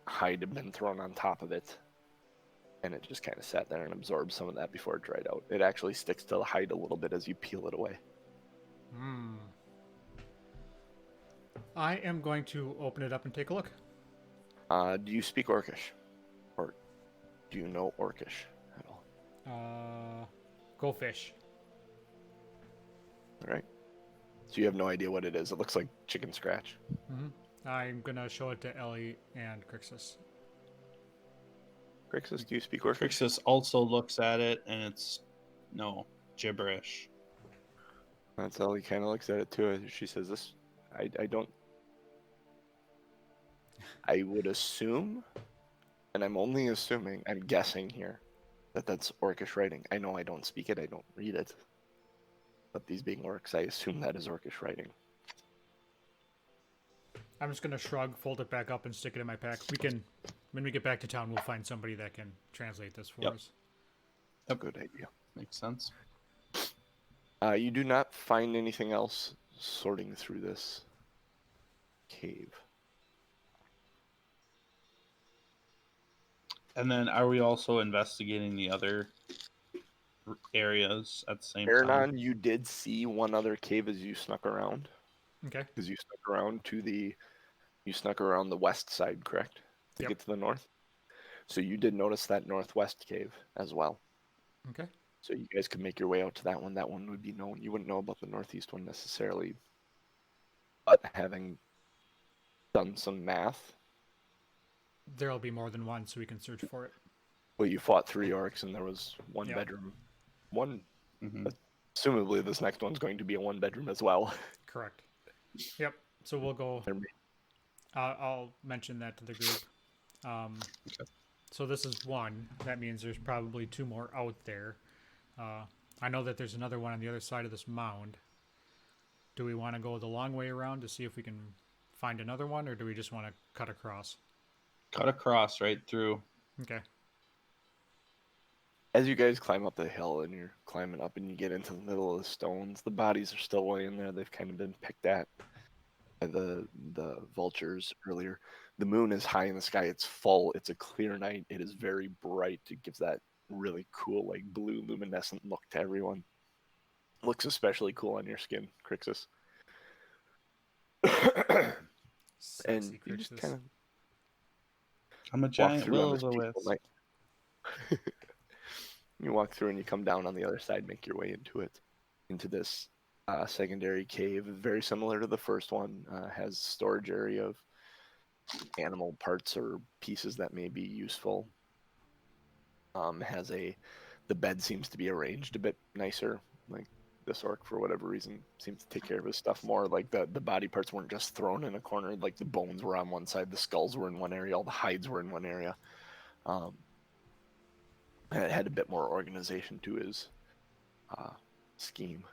hide had been thrown on top of it, and it just kind of sat there and absorbed some of that before it dried out. It actually sticks to the hide a little bit as you peel it away. Hmm. I am going to open it up and take a look. Do you speak Orcish, or do you know Orcish at all? Go fish. All right. So you have no idea what it is. It looks like chicken scratch. I'm gonna show it to Ellie and Krixis. Krixis, do you speak Orcish? Krixis also looks at it, and it's gibberish. That's how he kind of looks at it too. She says, "This, I don't. I would assume, and I'm only assuming. I'm guessing here, that that's Orcish writing. I know I don't speak it. I don't read it. But these being orcs, I assume that is Orcish writing." I'm just gonna shrug, fold it back up, and stick it in my pack. When we get back to town, we'll find somebody that can translate this for us. A good idea. Makes sense. You do not find anything else sorting through this cave. And then, are we also investigating the other areas at the same time? Aronan, you did see one other cave as you snuck around. Okay. Because you snuck around the west side, correct? To Yep. get to the north. So you did notice that northwest cave as well. Okay. So you guys could make your way out to that one. That one would be known. You wouldn't know about the northeast one necessarily. But having done some math, There'll be more than one, so we can search for it. well, you fought 3 orcs and there was one Yep. bedroom. One, Mm-hmm. assumably this next one's going to be a 1 bedroom as well. Correct. Yep. So we'll go. There may- I'll mention that to the group. Okay. So this is one. That means there's probably 2 more out there. I know that there's another one on the other side of this mound. Do we want to go the long way around to see if we can find another one, or do we just want to cut across? Cut across right through. Okay. As you guys climb up the hill and you're climbing up and you get into the middle of the stones, the bodies are still laying there. They've kind of been picked at by the vultures earlier. The moon is high in the sky. It's full. It's a clear night. It is very bright. It gives that really cool, like blue luminescent look to everyone. Looks especially cool on your skin, Krixis. And Sexy you just Krixis. kind of I'm a walk giant through on will this o' the peaceful wisp. night. You walk through and you come down on the other side, make your way into this secondary cave, very similar to the first one. Has storage area of animal parts or pieces that may be useful. The bed seems to be arranged a bit nicer. Like this orc, for whatever reason, seems to take care of his stuff more. Like the body parts weren't just thrown in a corner. Like the bones were on one side, the skulls were in one area, all the hides were in one area. And it had a bit more organization to his scheme,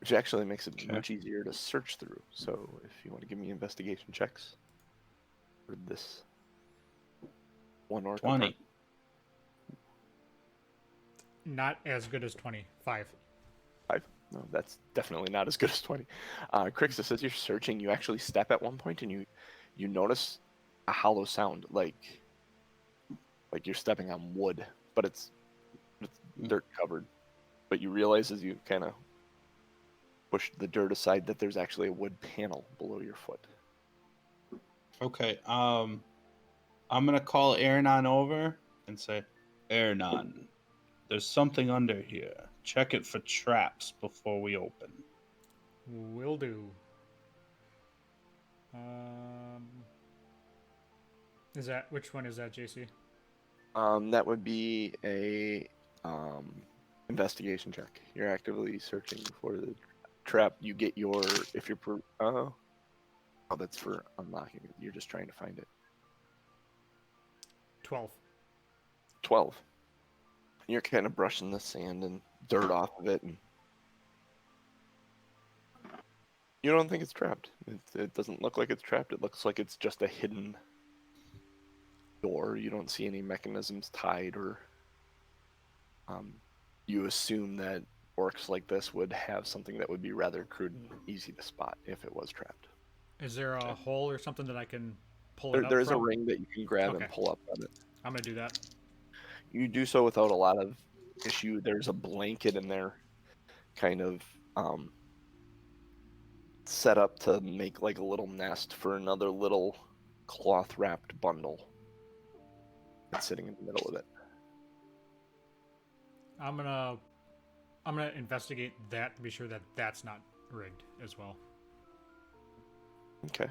which actually makes it much easier to search through. So if you want to give me investigation checks for this one orc. 20. Not as good as 25. 5. No, that's definitely not as good as 20. Krixis, as you're searching, you actually step at one point and you notice a hollow sound, like you're stepping on wood, but it's dirt covered. But you realize as you kind of push the dirt aside that there's actually a wood panel below your foot. Okay. I'm gonna call Aronan over and say, Aronan, there's something under here. Check it for traps before we open. Will do. Which one is that, JC? That would be a investigation check. You're actively searching for the trap, you get your if you're oh that's for unlocking it. You're just trying to find it. 12. 12. You're kind of brushing the sand and dirt off of it, and you don't think it's trapped. It doesn't look like it's trapped. It looks like it's just a hidden door. You don't see any mechanisms tied, or you assume that orcs like this would have something that would be rather crude and easy to spot if it was trapped. Is there a hole or something that I can pull it up There is a from? ring that you can grab Okay. and pull up on it. I'm going to do that. You do so without a lot of issue. There's a blanket in there, kind of set up to make like a little nest for another little cloth wrapped bundle that's sitting in the middle of it. I'm gonna investigate that to be sure that that's not rigged as well. Okay.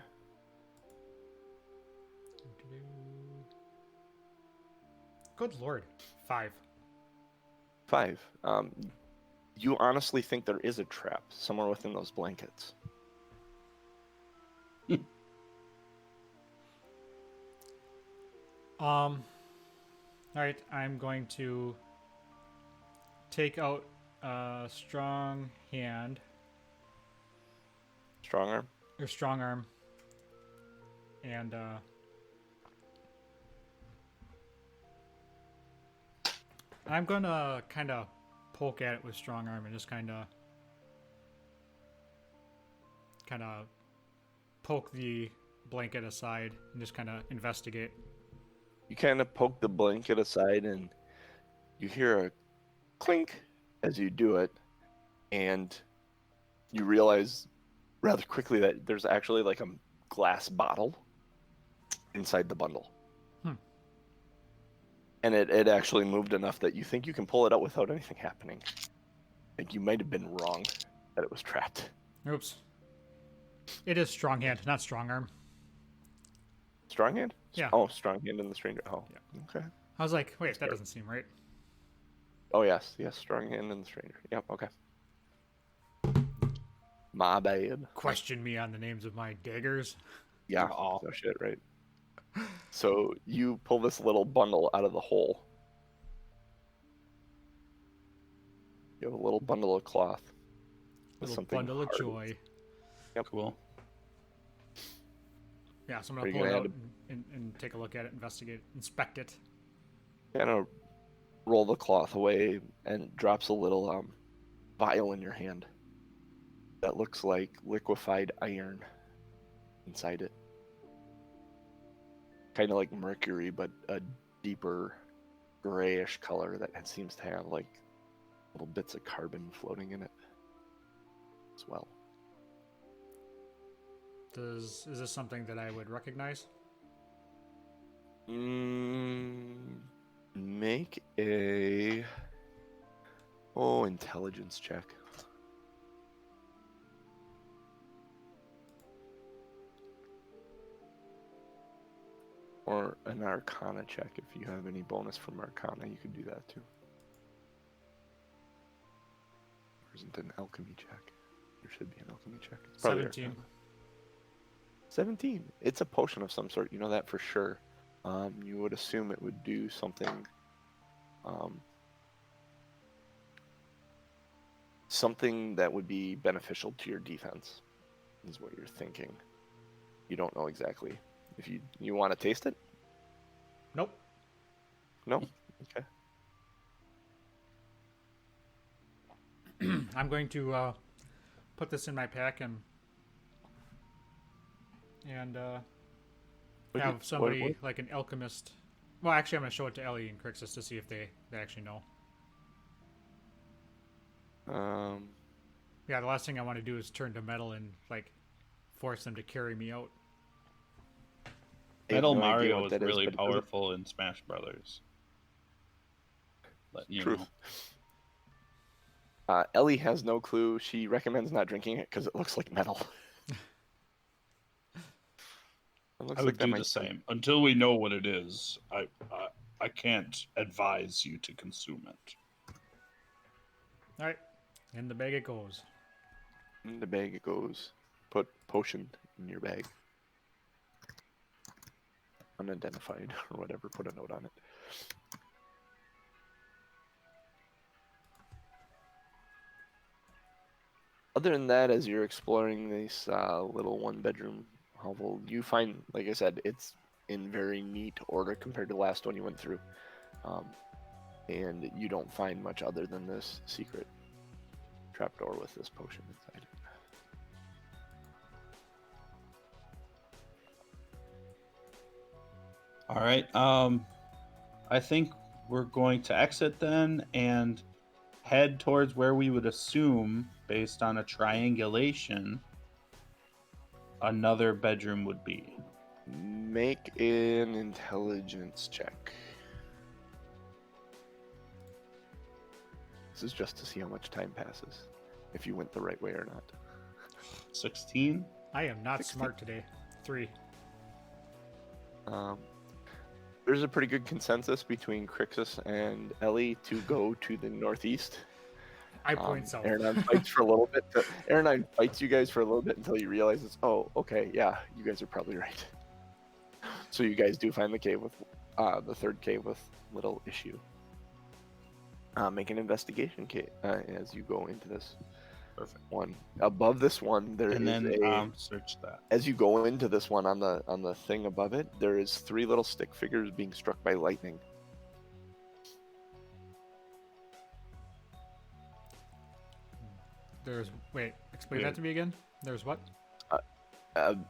Good lord. 5. 5. You honestly think there is a trap somewhere within those blankets. All right, I'm going to take out a strong hand Strong arm? or strong arm, and I'm gonna kind of poke at it with strong arm and just kind of poke the blanket aside and just kind of investigate. You kind of poke the blanket aside and you hear a clink as you do it, and you realize rather quickly that there's actually like a glass bottle inside the bundle. And it actually moved enough that you think you can pull it out without anything happening. Like you might have been wrong that it was trapped. Oops. It is strong hand, not strong arm. Strong hand? Yeah. Oh, strong hand in the stranger. Oh, Yeah. okay. I was like, wait, that doesn't seem right. Oh, yes. Yes, strong hand in the stranger. Yep, okay. My bad. Question me on the names of my daggers. Yeah, Oh. no shit, right? So you pull this little bundle out of the hole. You have a little bundle of cloth. with Little something bundle of hard. joy. Yep. Cool. Yeah, so I'm Are gonna you pull it gonna out add and take a look at it, investigate, inspect it. Kind of roll the cloth away and drops a little vial in your hand that looks like liquefied iron inside it. Kind of like mercury, but a deeper grayish color that seems to have like little bits of carbon floating in it as well. Is this something that I would recognize? Make a intelligence check. Or an arcana check. If you have any bonus from arcana, you could do that too. There isn't an alchemy check. There should be an alchemy check. It's probably 17. arcana. 17. It's a potion of some sort. You know that for sure. You would assume it would do something. Something that would be beneficial to your defense is what you're thinking. You don't know exactly. If you want to taste it? Nope. No? Okay. I'm going to put this in my pack and have somebody like an alchemist. Well, actually, I'm going to show it to Ellie and Krixis to see if they actually know. Yeah, the last thing I want to do is turn to metal and like force them to carry me out. Metal no idea Mario what is that really but it powerful in Smash Brothers. Let you Truth. know. Ellie has no clue. She recommends not drinking it because it looks like metal. It looks I like would that do might the same. Until we know what it is, I can't advise you to consume it. All right, in the bag it goes. In the bag it goes. Put potion in your bag. Unidentified or whatever. Put a note on it. Other than that, as you're exploring this little one-bedroom hovel, you find, like I said, it's in very neat order compared to the last one you went through. And you don't find much other than this secret trapdoor with this potion inside it. All right. I think we're going to exit then and head towards where we would assume, based on a triangulation, another bedroom would be. Make an intelligence check. This is just to see how much time passes, if you went the right way or not. 16. I am not 16. smart today. 3. There's a pretty good consensus between Krixis and Ellie to go to the northeast. I point south. Aronan fights for a little bit. Aronan fights you guys for a little bit until you realize it's, oh, okay, yeah, you guys are probably right. So you guys do find the cave with the third cave with little issue. Make an investigation as you go into this. Perfect. One above this one, there And is then search that. As you go into this one on the thing above it, there is 3 little stick figures being struck by lightning. Wait, explain that to me again. There's what?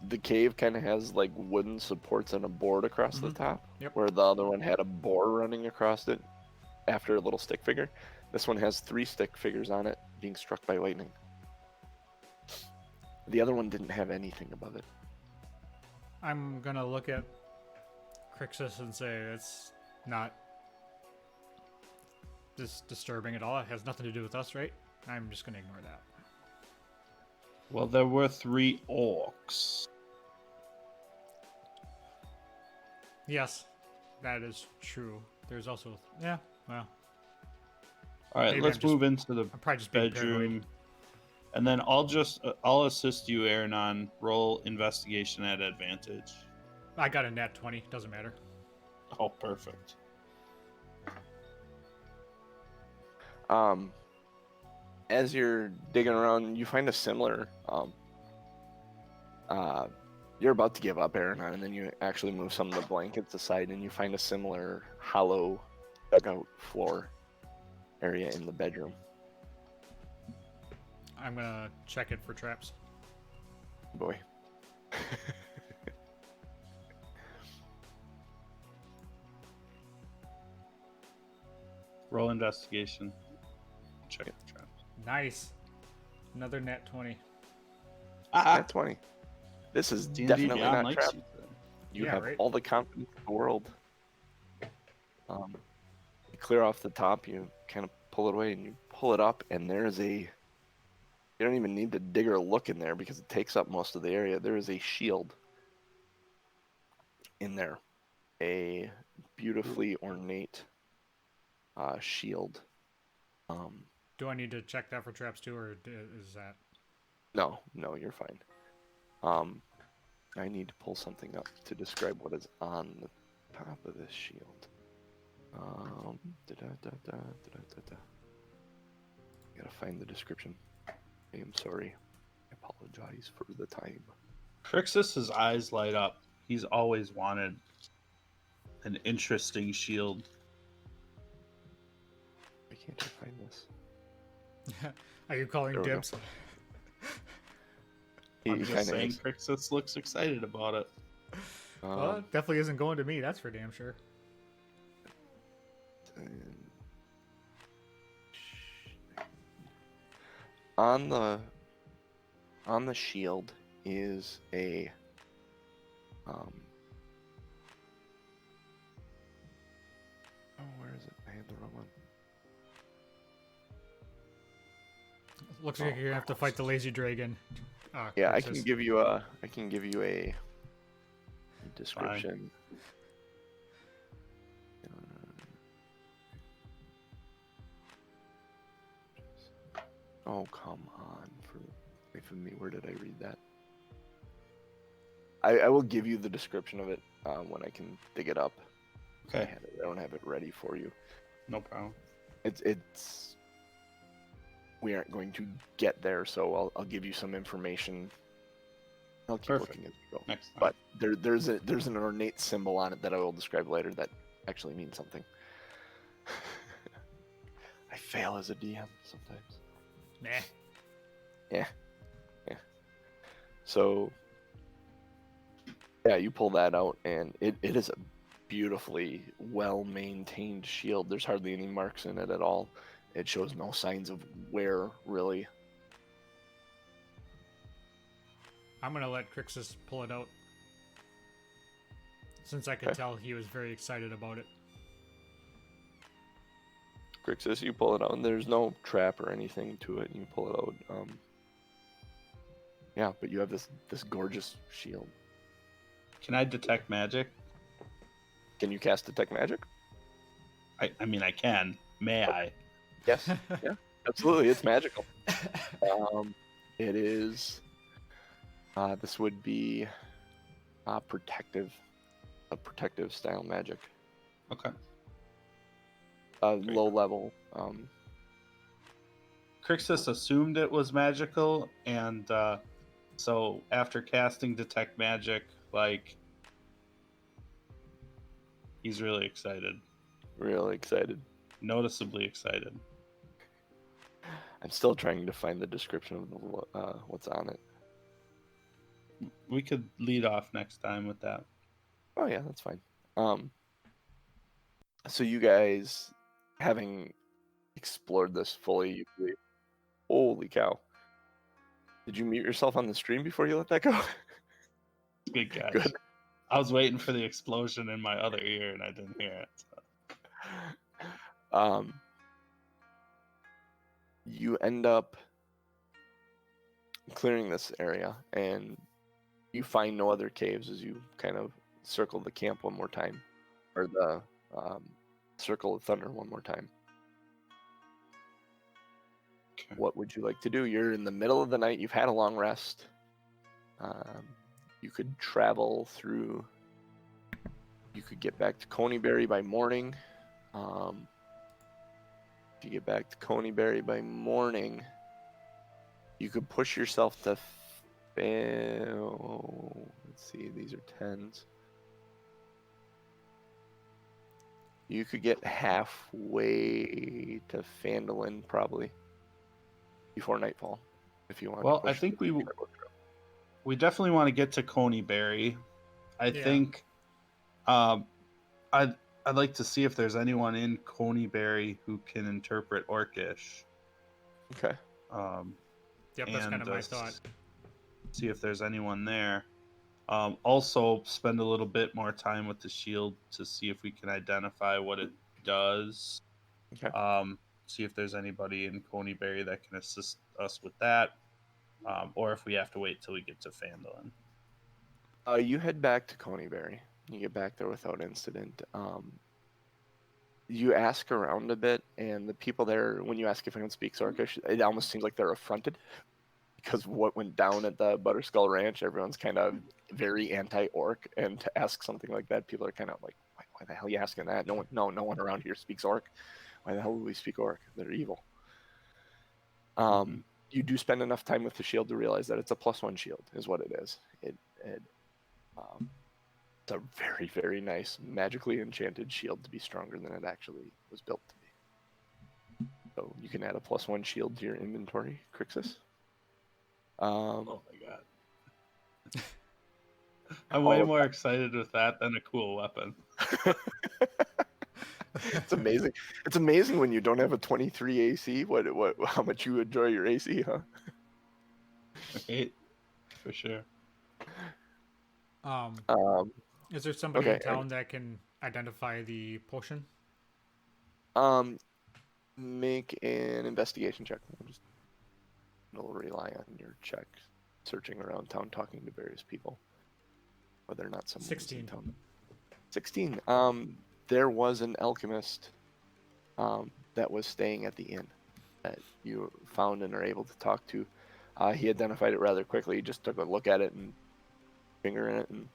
The cave kind of has like wooden supports and a board across the top, Yep. where the other one had a boar running across it after a little stick figure. This one has 3 stick figures on it being struck by lightning. The other one didn't have anything above it. I'm gonna look at Krixis and say it's not just disturbing at all. It has nothing to do with us, right? I'm just gonna ignore that. Well, there were 3 orcs. Yes, that is true. There's also well, All right, Maybe let's move into the I'm probably just being bedroom. paranoid. And then I'll assist you, Aronan. Roll investigation at advantage. I got a nat 20. Doesn't matter. Oh, perfect. As you're digging around, you find a similar. You're about to give up, Aronan, and then you actually move some of the blankets aside, and you find a similar hollow dugout floor area in the bedroom. I'm gonna check it for traps. Boy. Roll investigation. Check the traps. Nice. Another nat 20. Nat 20. This is D&D definitely Beyond not likes trapped. you today. You Yeah, have right? all the confidence in the world. You clear off the top, you kind of pull it away, and you pull it up, and there's a... You don't even need to dig or look in there because it takes up most of the area. There is a shield in there. A beautifully ornate shield. Do I need to check that for traps too, or is that... No, you're fine. I need to pull something up to describe what is on the top of this shield. Gotta find the description. I am sorry. I apologize for the time. Krixis' eyes light up. He's always wanted an interesting shield. Why can't I find this? Are you calling There we go. dibs? I'm He just kinda saying is. Krixis looks excited about it. Well, it definitely isn't going to me, that's for damn sure. And on the shield is a where is it? I had the wrong one. Looks like you're gonna have to fight the lazy dragon. Yeah, I Krixis. can give you a description. Oh, come on. Wait for me. Where did I read that? I will give you the description of it when I can dig it up. Okay. I don't have it ready for you. No problem. It's we aren't going to get there, so I'll give you some information. I'll keep Perfect. looking as we go. Next time. But there's an ornate symbol on it that I will describe later that actually means something. I fail as a DM sometimes. Nah. Yeah. So yeah, you pull that out, and it is a beautifully well-maintained shield. There's hardly any marks in it at all. It shows no signs of wear, really. I'm gonna let Krixis pull it out, since I could Okay. tell he was very excited about it. Krixis, you pull it out, and there's no trap or anything to it. You pull it out. Yeah, but you have this gorgeous shield. Can I detect magic? Can you cast Detect Magic? I mean, I can. May I? Yes. Yeah, absolutely. It's magical. It is. This would be protective, a protective style magic. Okay. Low level. Krixis assumed it was magical, and so after casting Detect Magic, like, he's really excited. Really excited. Noticeably excited. I'm still trying to find the description of what's on it. We could lead off next time with that. Oh yeah, that's fine. So you guys, having explored this fully, holy cow! Did you mute yourself on the stream before you let that go? Good catch. Good. I was waiting for the explosion in my other ear, and I didn't hear it. So. You end up clearing this area, and you find no other caves as you kind of circle the camp one more time, or the circle of thunder one more time. Okay. What would you like to do? You're in the middle of the night. You've had a long rest. You could travel through. You could get back to Coneyberry by morning. If you get back to Coneyberry by morning, you could push yourself to. Let's see. These are 10s. You could get halfway to Phandalin probably before nightfall, if you want. Well, I think we definitely want to get to Coneyberry. I think I'd like to see if there's anyone in Coneyberry who can interpret Orcish. Okay. Yep, that's kind of my thought. See if there's anyone there. Also, spend a little bit more time with the shield to see if we can identify what it does. Okay. See if there's anybody in Coneyberry that can assist us with that, or if we have to wait till we get to Phandalin. You head back to Coneyberry. You get back there without incident. You ask around a bit, and the people there, when you ask if anyone speaks Orcish, it almost seems like they're affronted because what went down at the Butterskull Ranch. Everyone's kind of very anti-orc, and to ask something like that, people are kind of like, "Why the hell are you asking that? No one around here speaks orc. Why the hell would we speak orc? They're evil." You do spend enough time with the shield to realize that it's a +1 shield, is what it is. It's a very, very nice, magically enchanted shield to be stronger than it actually was built to be. So you can add a +1 shield to your inventory, Krixis. Oh my god. I'm way more excited with that than a cool weapon. It's amazing. It's amazing when you don't have a 23 AC. How much you enjoy your AC, huh? Right? For sure. Is there somebody okay, in town that can identify the potion? Make an investigation check. It'll rely on your check, searching around town, talking to various people, whether or not someone 16. is in town. 16. There was an alchemist that was staying at the inn that you found and are able to talk to. He identified it rather quickly. He just took a look at it and finger in it, and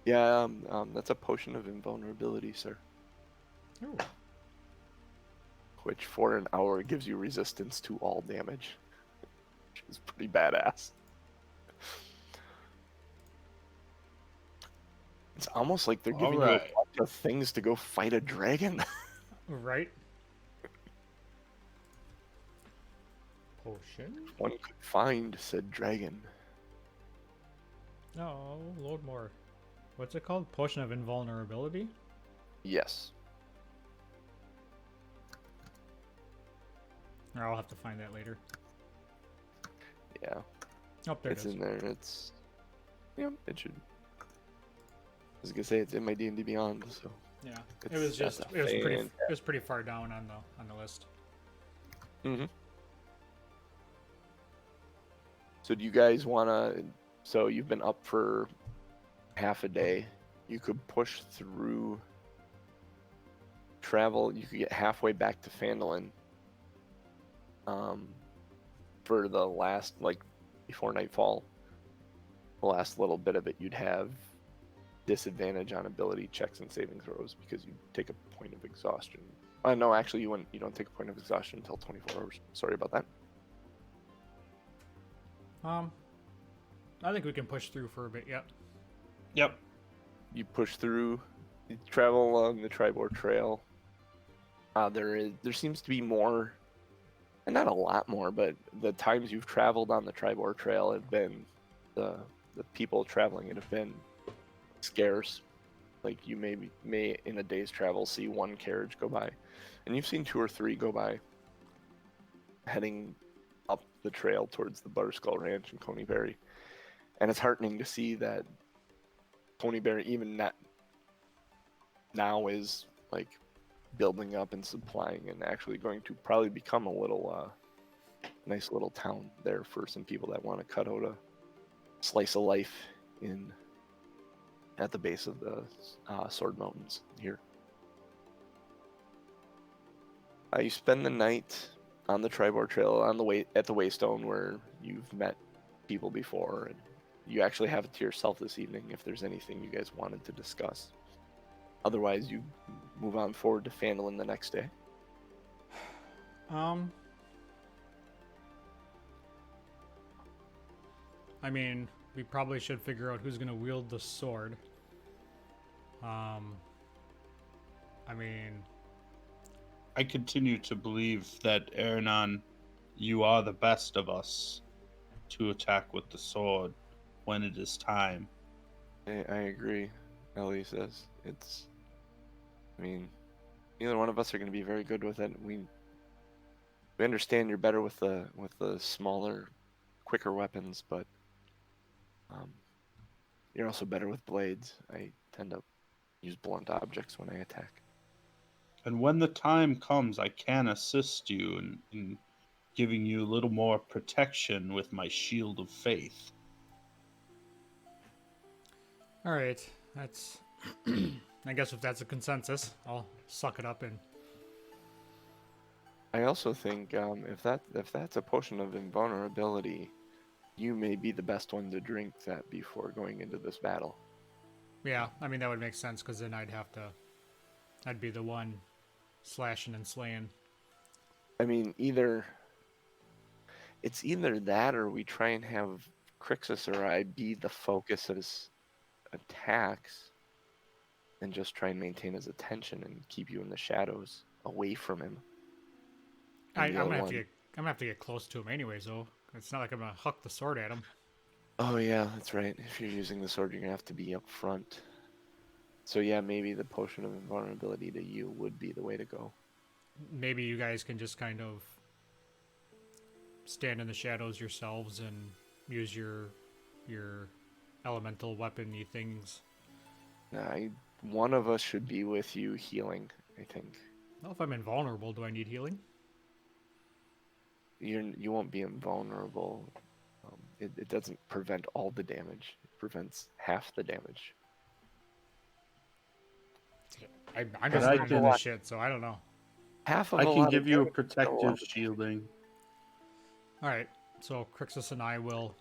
yeah, that's a potion of invulnerability, sir. Ooh. Which for an hour gives you resistance to all damage, which is pretty badass. It's almost like they're giving you a Alright. bunch of things to go fight a dragon. Right. Potion? One could find said dragon. No, load more. What's it called? Potion of invulnerability? Yes. Or I'll have to find that later. Yeah. Oh, there It's it is. in there. It's, yeah, it should. I was gonna say it's in my D&D Beyond, so. Yeah. It's- It was that's just a it was pretty far down on the list. Mm-hmm. So do you guys wanna? So you've been up for half a day. You could push through. Travel. You could get halfway back to Phandalin. For the last, like, before nightfall, the last little bit of it, you'd have disadvantage on ability checks and saving throws because you take a point of exhaustion. No, actually, you wouldn't. You don't take a point of exhaustion until 24 hours. Sorry about that. I think we can push through for a bit. Yep. Yep. You push through. You travel along the Tribor Trail. There seems to be more, and not a lot more, but the times you've traveled on the Tribor Trail have been the people traveling it have been scarce. Like you may in a day's travel see one carriage go by, and you've seen 2 or 3 go by heading up the trail towards the Butterskull Ranch and Coneyberry, and it's heartening to see that Coneyberry even now is like building up and supplying and actually going to probably become a little nice little town there for some people that want to cut out a slice of life at the base of the Sword Mountains here. You spend the night on the Tribor Trail at the Waystone where you've met people before, and you actually have it to yourself this evening if there's anything you guys wanted to discuss. Otherwise, you move on forward to Phandalin the next day. I mean, we probably should figure out who's gonna wield the sword. I mean, I continue to believe that, Aronan, you are the best of us to attack with the sword when it is time. I agree, Ellie says. I mean, neither one of us are going to be very good with it. We understand you're better with the smaller, quicker weapons, but you're also better with blades. I tend to use blunt objects when I attack. And when the time comes, I can assist you in giving you a little more protection with my shield of faith. all right. That's. I guess if that's a consensus, I'll suck it up and. I also think if that's a potion of invulnerability, you may be the best one to drink that before going into this battle. Yeah, I mean that would make sense because then I'd be the one slashing and slaying. I mean, it's either that or we try and have Krixis or I be the focus of his attacks and just try and maintain his attention and keep you in the shadows away from him. I'm gonna have to get close to him anyways, though. It's not like I'm gonna huck the sword at him. Oh yeah, that's right. If you're using the sword, you're gonna have to be up front. So yeah, maybe the potion of invulnerability to you would be the way to go. Maybe you guys can just kind of stand in the shadows yourselves and use your elemental weapon-y things. One of us should be with you healing, I think. Well, if I'm invulnerable, do I need healing? You won't be invulnerable. It doesn't prevent all the damage. It prevents half the damage. I'm just I learning can- this shit, so I don't know. Half of I a can lot give of you a damage is a lot protective of- shielding. All right, So Krixis and I will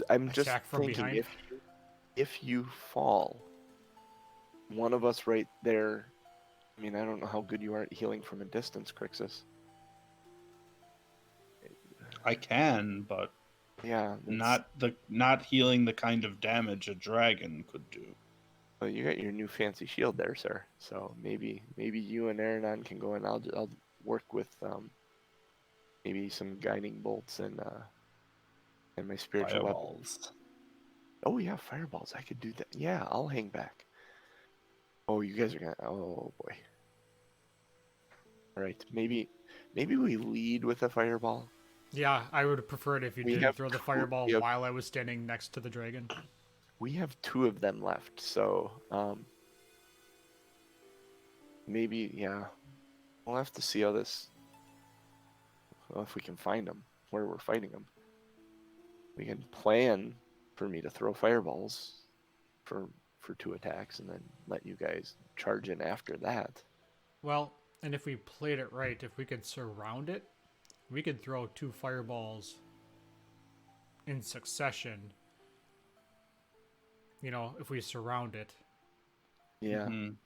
I'm just attack from thinking behind. if you fall, one of us right there. I mean, I don't know how good you are at healing from a distance, Krixis. I can, but Yeah, that's, not healing the kind of damage a dragon could do. well, you got your new fancy shield there, sir. So maybe you and Aronan can go and I'll work with maybe some guiding bolts and my spiritual weapon. Fireballs. Oh yeah, fireballs. I could do that. Yeah, I'll hang back. Oh, you guys are gonna. Oh boy. All right, maybe we lead with a fireball. Yeah, I would prefer it if you We didn't have throw the two- fireball we have- while I was standing next to the dragon. We have 2 of them left, so maybe yeah. We'll have to see how this. Well, if we can find them where we're fighting them, we can plan for me to throw fireballs for 2 attacks and then let you guys charge in after that. Well, and if we played it right, if we could surround it, we could throw 2 fireballs in succession. You know, if we surround it. Yeah. Mhm.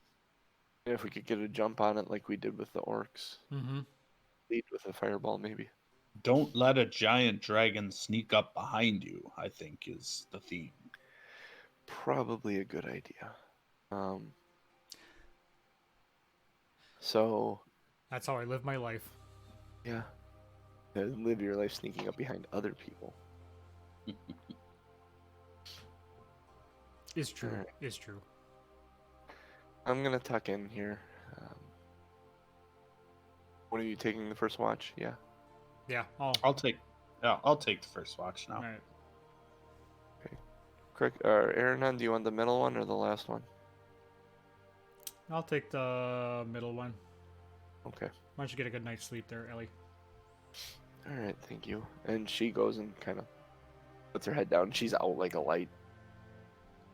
If we could get a jump on it like we did with the orcs, Mm-hmm. lead with a fireball maybe. Don't let a giant dragon sneak up behind you, I think is the theme. Probably a good idea. So That's how I live my life. yeah, live your life sneaking up behind other people. Is true. Alright. Is true. I'm gonna tuck in here. What are you taking the first watch? Yeah. Yeah. Oh. I'll take the first watch now. All right. Aronan, do you want the middle one or the last one? I'll take the middle one. Okay. Why don't you get a good night's sleep there, Ellie? All right, thank you. And she goes and kind of puts her head down. She's out like a light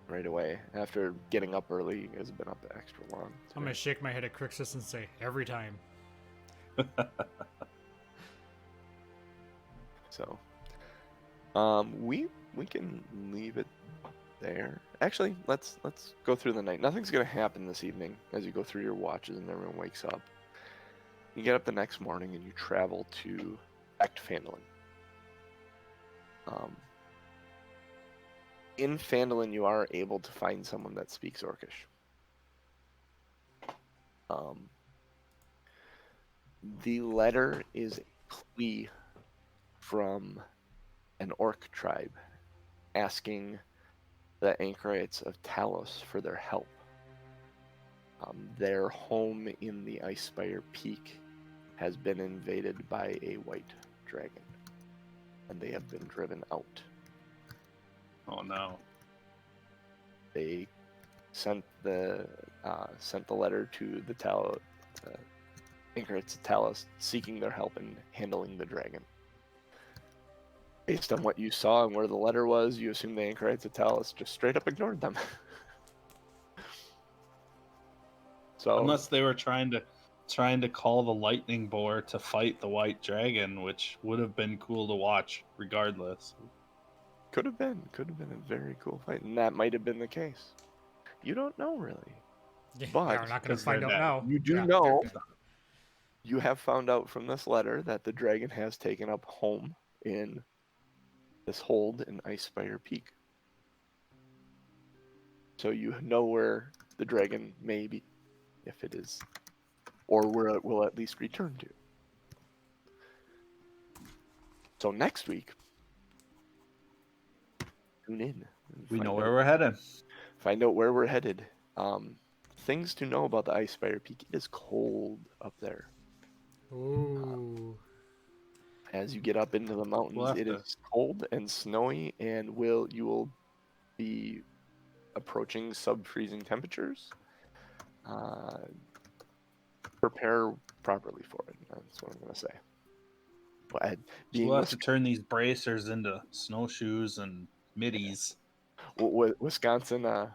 right away. After getting up early, you guys have been up extra long. I'm gonna shake my head at Krixis and say, every time. So, we can leave it there. Actually, let's go through the night. Nothing's gonna happen this evening as you go through your watches and everyone wakes up. You get up the next morning and you travel back to Phandalin. In Phandalin, you are able to find someone that speaks Orcish. The letter is a plea from an orc tribe asking the anchorites of Talos for their help. Their home in the Icespire Peak has been invaded by a white dragon, and they have been driven out. Oh no. They sent the letter to the anchorites of Talos, seeking their help in handling the dragon. Based on what you saw and where the letter was, you assume the anchorites of Talos just straight up ignored them. So Unless they were trying to call the lightning boar to fight the white dragon, which would have been cool to watch regardless. could have been a very cool fight, and that might have been the case. You don't know really. Yeah, But- we're not gonna 'cause they're find out dead. now. You do Yeah, know. they're dead. You have found out from this letter that the dragon has taken up home in this hold in Icespire Peak. So you know where the dragon may be, if it is, or where it will at least return to. So next week, tune in. And We find know out- where we're headed. Find out where we're headed. Things to know about the Icespire Peak. It is cold up there. Ooh. As you get up into the mountains, We'll have it to- is cold and snowy, and you will be approaching sub-freezing temperatures. Prepare properly for it. That's what I'm gonna say. But being We'll have to turn these bracers into snowshoes and middies. Wisconsinites,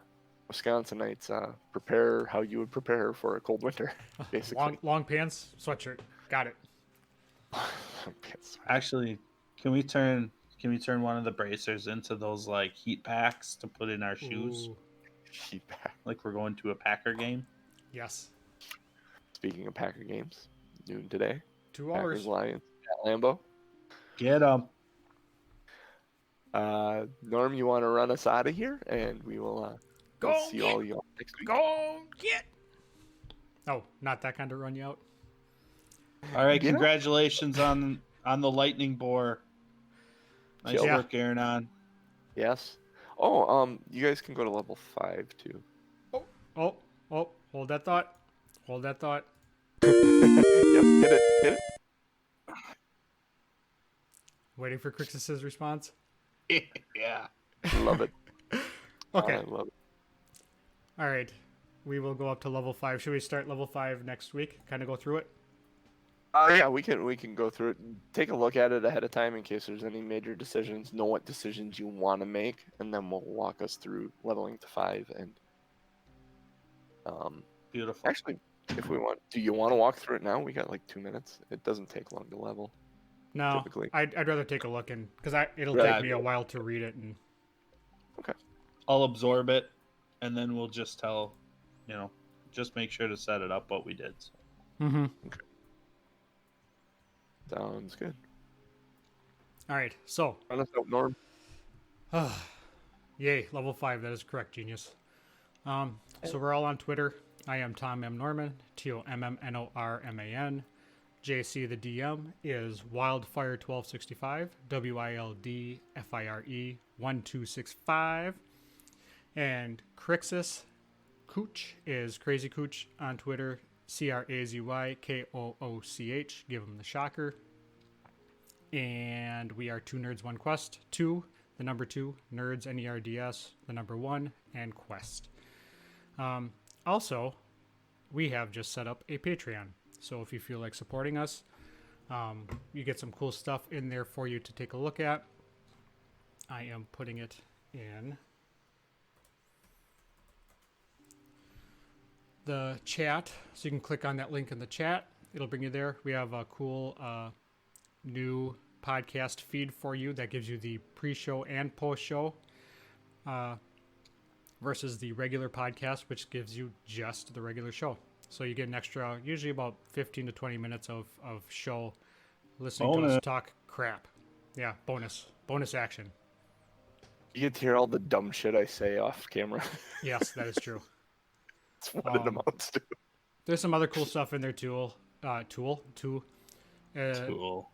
prepare how you would prepare for a cold winter, basically. Long pants, sweatshirt. Got it. Actually, can we turn one of the bracers into those like heat packs to put in our shoes, Ooh, like we're going to a Packer game? yes. Speaking of Packer games, noon today. 2 Packers hours. Lions at Lambeau. Get them. Norm, you want to run us out of here, and we'll Go see get. all y'all next week. Go get. Oh, not that kind of run you out. All right, Get 'em. congratulations on the lightning boar. Nice Yeah. work, Aronan. Yes. Oh, you guys can go to level 5 too. Oh, hold that thought. Hold that thought. Yep, hit it. Waiting for Krixis' response. Yeah. Love it. Okay. I love it. All right. We will go up to level 5. Should we start level 5 next week? Kind of go through it? Yeah, we can go through it. Take a look at it ahead of time in case there's any major decisions. Know what decisions you want to make, and then we'll walk us through leveling to 5. And Beautiful. actually, if we want, do you want to walk through it now? We got like 2 minutes. It doesn't take long to level. No. Typically. I'd rather take a look and because it'll Right. take me a while to read it and I'll absorb it, and then we'll just tell, just make sure to set it up what we did. So. Mm-hmm. Sounds good. All right. So Run us out, Norm. yay, level 5. That is correct, genius. So we're all on Twitter. I am Tom M. Norman, TOMMNORMAN. JC the DM is Wildfire1265, WILDFIRE1265. And Krixis Cooch is Crazy Cooch on Twitter, CRAZYKOOCH. Give him the shocker. And we are 2 Nerds, 1 Quest. 2, the number 2, Nerds, NERDS, the number 1, and Quest. Also, we have just set up a Patreon. So if you feel like supporting us, you get some cool stuff in there for you to take a look at. I am putting it in the chat. So you can click on that link in the chat. It'll bring you there. We have a cool new podcast feed for you that gives you the pre-show and post-show versus the regular podcast, which gives you just the regular show. So you get an extra, usually about 15 to 20 minutes of show listening to us talk crap. Yeah, bonus action. You get to hear all the dumb shit I say off camera. Yes, that is true. That's what it amounts to. There's some other cool stuff in there too. Tool. Cool.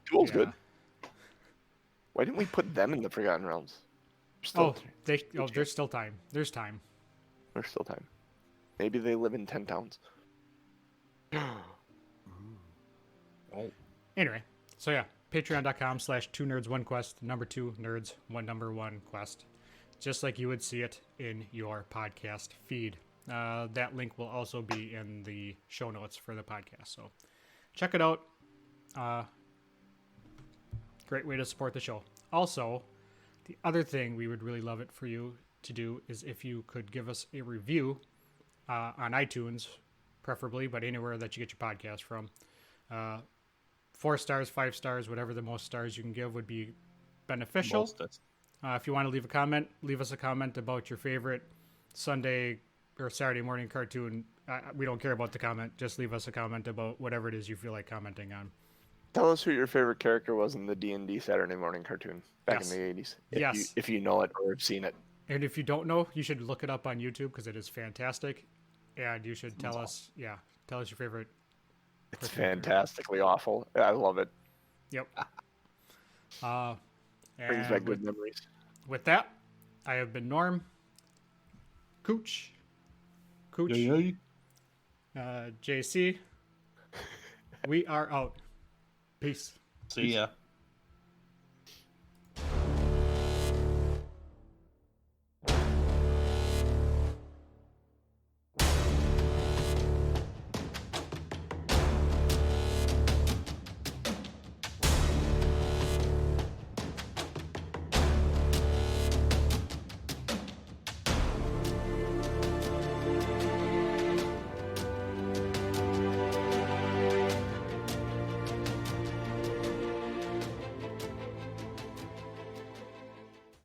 Tool's good. Why didn't we put them in the Forgotten Realms? There's still time. There's time. There's still time. Maybe they live in 10 towns. Anyway, so yeah, patreon.com/2nerds1quest, number 2 nerds, number 1 quest. Just like you would see it in your podcast feed. That link will also be in the show notes for the podcast. So check it out. Great way to support the show. Also, the other thing we would really love it for you to do is if you could give us a review on iTunes, preferably, but anywhere that you get your podcast from. 4 stars, 5 stars, whatever the most stars you can give would be beneficial. If you want to leave a comment, leave us a comment about your favorite Sunday or Saturday morning cartoon. We don't care about the comment. Just leave us a comment about whatever it is you feel like commenting on. Tell us who your favorite character was in the D&D Saturday morning cartoon back in the 80s. If you know it or have seen it. And if you don't know, you should look it up on YouTube because it is fantastic. And you should tell us your favorite. It's fantastically awful. I love it. Yep. Brings back good memories. With that, I have been Norm. Cooch. JC. We are out. Peace. See ya.